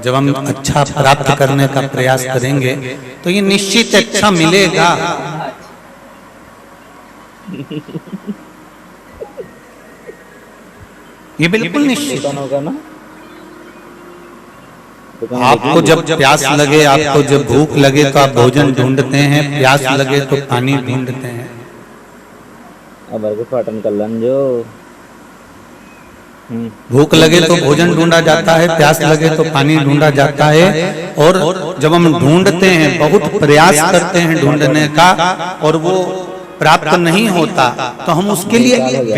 जब हम अच्छा प्राप्त करने का प्रयास करेंगे तो ये निश्चित अच्छा मिलेगा। ये बिल्कुल निश्चित होगा ना। आपको जब प्यास लगे, आपको जब भूख लगे तो आप भोजन ढूंढते हैं, प्यास लगे तो पानी ढूंढते हैं। अब पाटन कल्याण जो भूख लगे तो भोजन ढूंढा जाता है, प्यास लगे तो पानी ढूंढा जाता है। और जब हम ढूंढते हैं, बहुत प्रयास करते हैं ढूंढने का, और वो प्राप्त नहीं होता तो हम उसके लिए